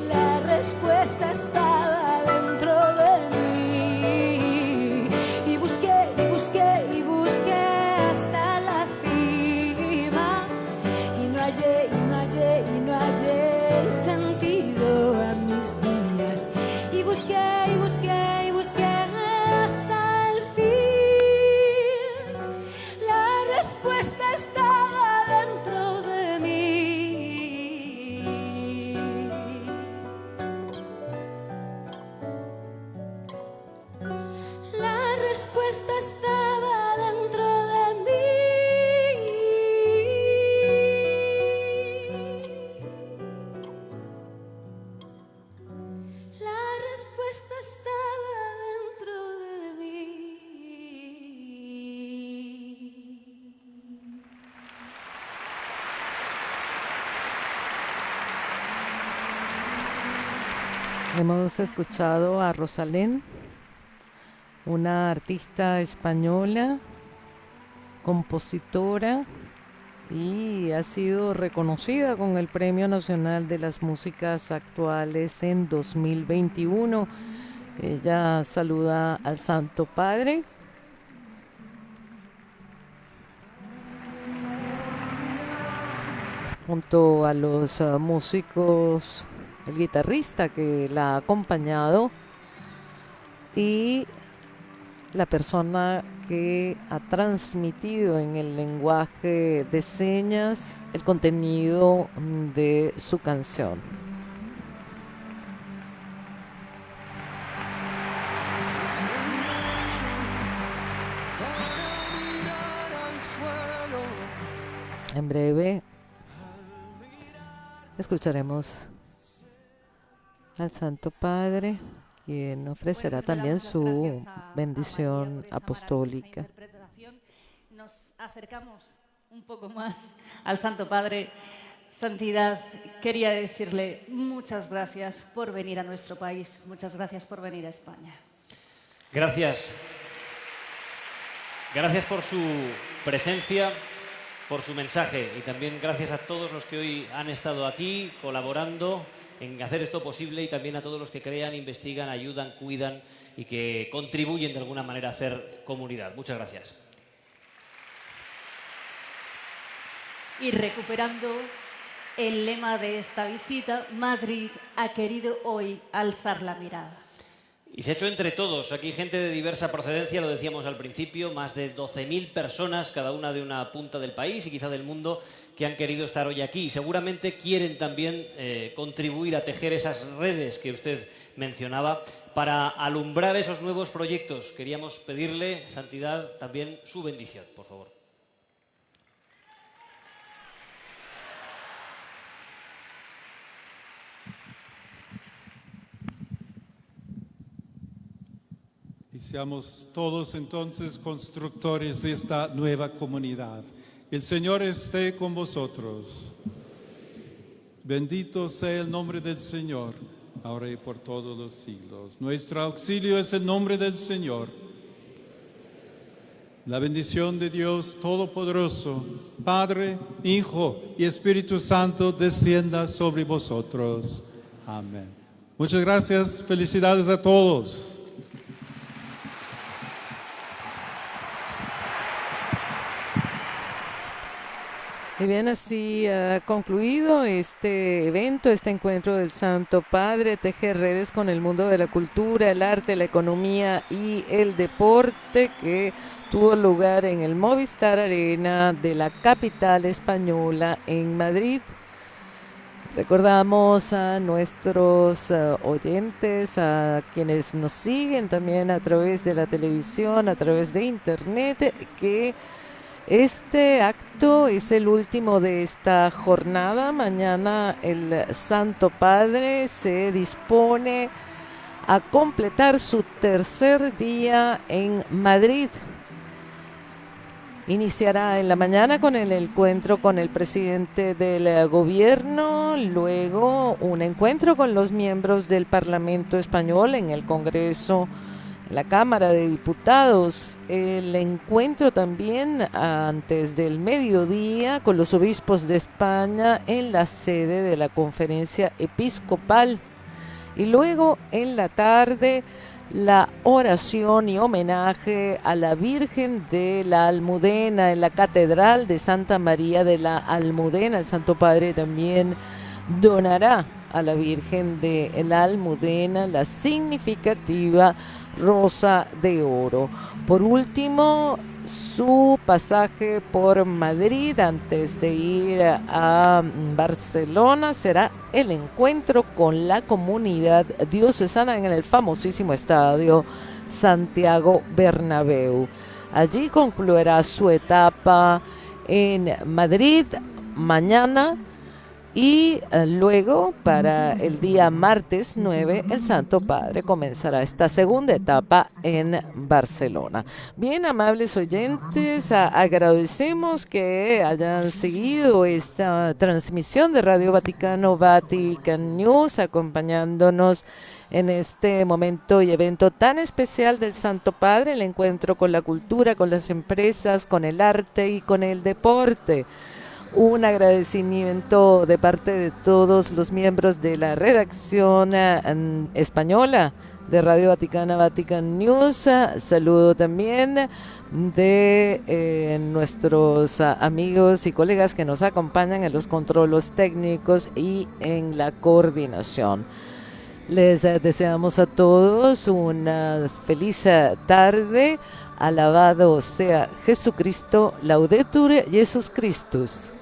La respuesta estaba dentro de mí. Y busqué, y busqué, y busqué hasta la cima. Y no hallé, y no hallé, y no hallé el sentido a mis días. Y busqué, y busqué, y busqué hasta el fin. respuesta estaba dentro de mí. La respuesta estaba dentro de mí. Hemos escuchado a Rosalén, una artista española, compositora, y ha sido reconocida con el Premio Nacional de las Músicas Actuales en 2021. Ella saluda al Santo Padre. Junto a los músicos, el guitarrista que la ha acompañado y la persona que ha transmitido en el lenguaje de señas el contenido de su canción. En breve escucharemos al Santo Padre, quien ofrecerá también su bendición apostólica. Nos acercamos un poco más al Santo Padre. Santidad, quería decirle muchas gracias por venir a nuestro país, muchas gracias por venir a España. Gracias. Gracias por su presencia, por su mensaje, y también gracias a todos los que hoy han estado aquí colaborando en hacer esto posible, y también a todos los que crean, investigan, ayudan, cuidan y que contribuyen de alguna manera a hacer comunidad. Muchas gracias. Y recuperando el lema de esta visita, Madrid ha querido hoy alzar la mirada. Y se ha hecho entre todos. Aquí gente de diversa procedencia, lo decíamos al principio, más de 12.000 personas, cada una de una punta del país y quizá del mundo, que han querido estar hoy aquí. Y seguramente quieren también contribuir a tejer esas redes que usted mencionaba para alumbrar esos nuevos proyectos. Queríamos pedirle, Santidad, también su bendición, por favor. Y seamos todos entonces constructores de esta nueva comunidad. El Señor esté con vosotros. Bendito sea el nombre del Señor, ahora y por todos los siglos. Nuestro auxilio es el nombre del Señor. La bendición de Dios Todopoderoso, Padre, Hijo y Espíritu Santo, descienda sobre vosotros. Amén. Muchas gracias. Felicidades a todos. Y bien, así ha concluido este evento, este encuentro del Santo Padre, tejer redes con el mundo de la cultura, el arte, la economía y el deporte, que tuvo lugar en el Movistar Arena de la capital española en Madrid. Recordamos a nuestros oyentes, a quienes nos siguen también a través de la televisión, a través de internet, que este acto es el último de esta jornada. Mañana el Santo Padre se dispone a completar su tercer día en Madrid. Iniciará en la mañana con el encuentro con el presidente del gobierno, luego un encuentro con los miembros del Parlamento español en el Congreso, la Cámara de Diputados, el encuentro también antes del mediodía con los obispos de España en la sede de la Conferencia Episcopal, y luego en la tarde la oración y homenaje a la Virgen de la Almudena en la Catedral de Santa María de la Almudena. El Santo Padre también donará a la Virgen de la Almudena la significativa Rosa de Oro. Por último, su pasaje por Madrid antes de ir a Barcelona será el encuentro con la comunidad diocesana en el famosísimo estadio Santiago Bernabéu. Allí concluirá su etapa en Madrid mañana y luego para el día martes 9 el Santo Padre comenzará esta segunda etapa en Barcelona. Bien, amables oyentes, agradecemos que hayan seguido esta transmisión de Radio Vaticano, Vatican News, acompañándonos en este momento y evento tan especial del Santo Padre, el encuentro con la cultura, con las empresas, con el arte y con el deporte. Un agradecimiento de parte de todos los miembros de la redacción española de Radio Vaticana, Vatican News. Saludo también de nuestros amigos y colegas que nos acompañan en los controles técnicos y en la coordinación. Les deseamos a todos una feliz tarde. Alabado sea Jesucristo, Laudetur Jesus Christus.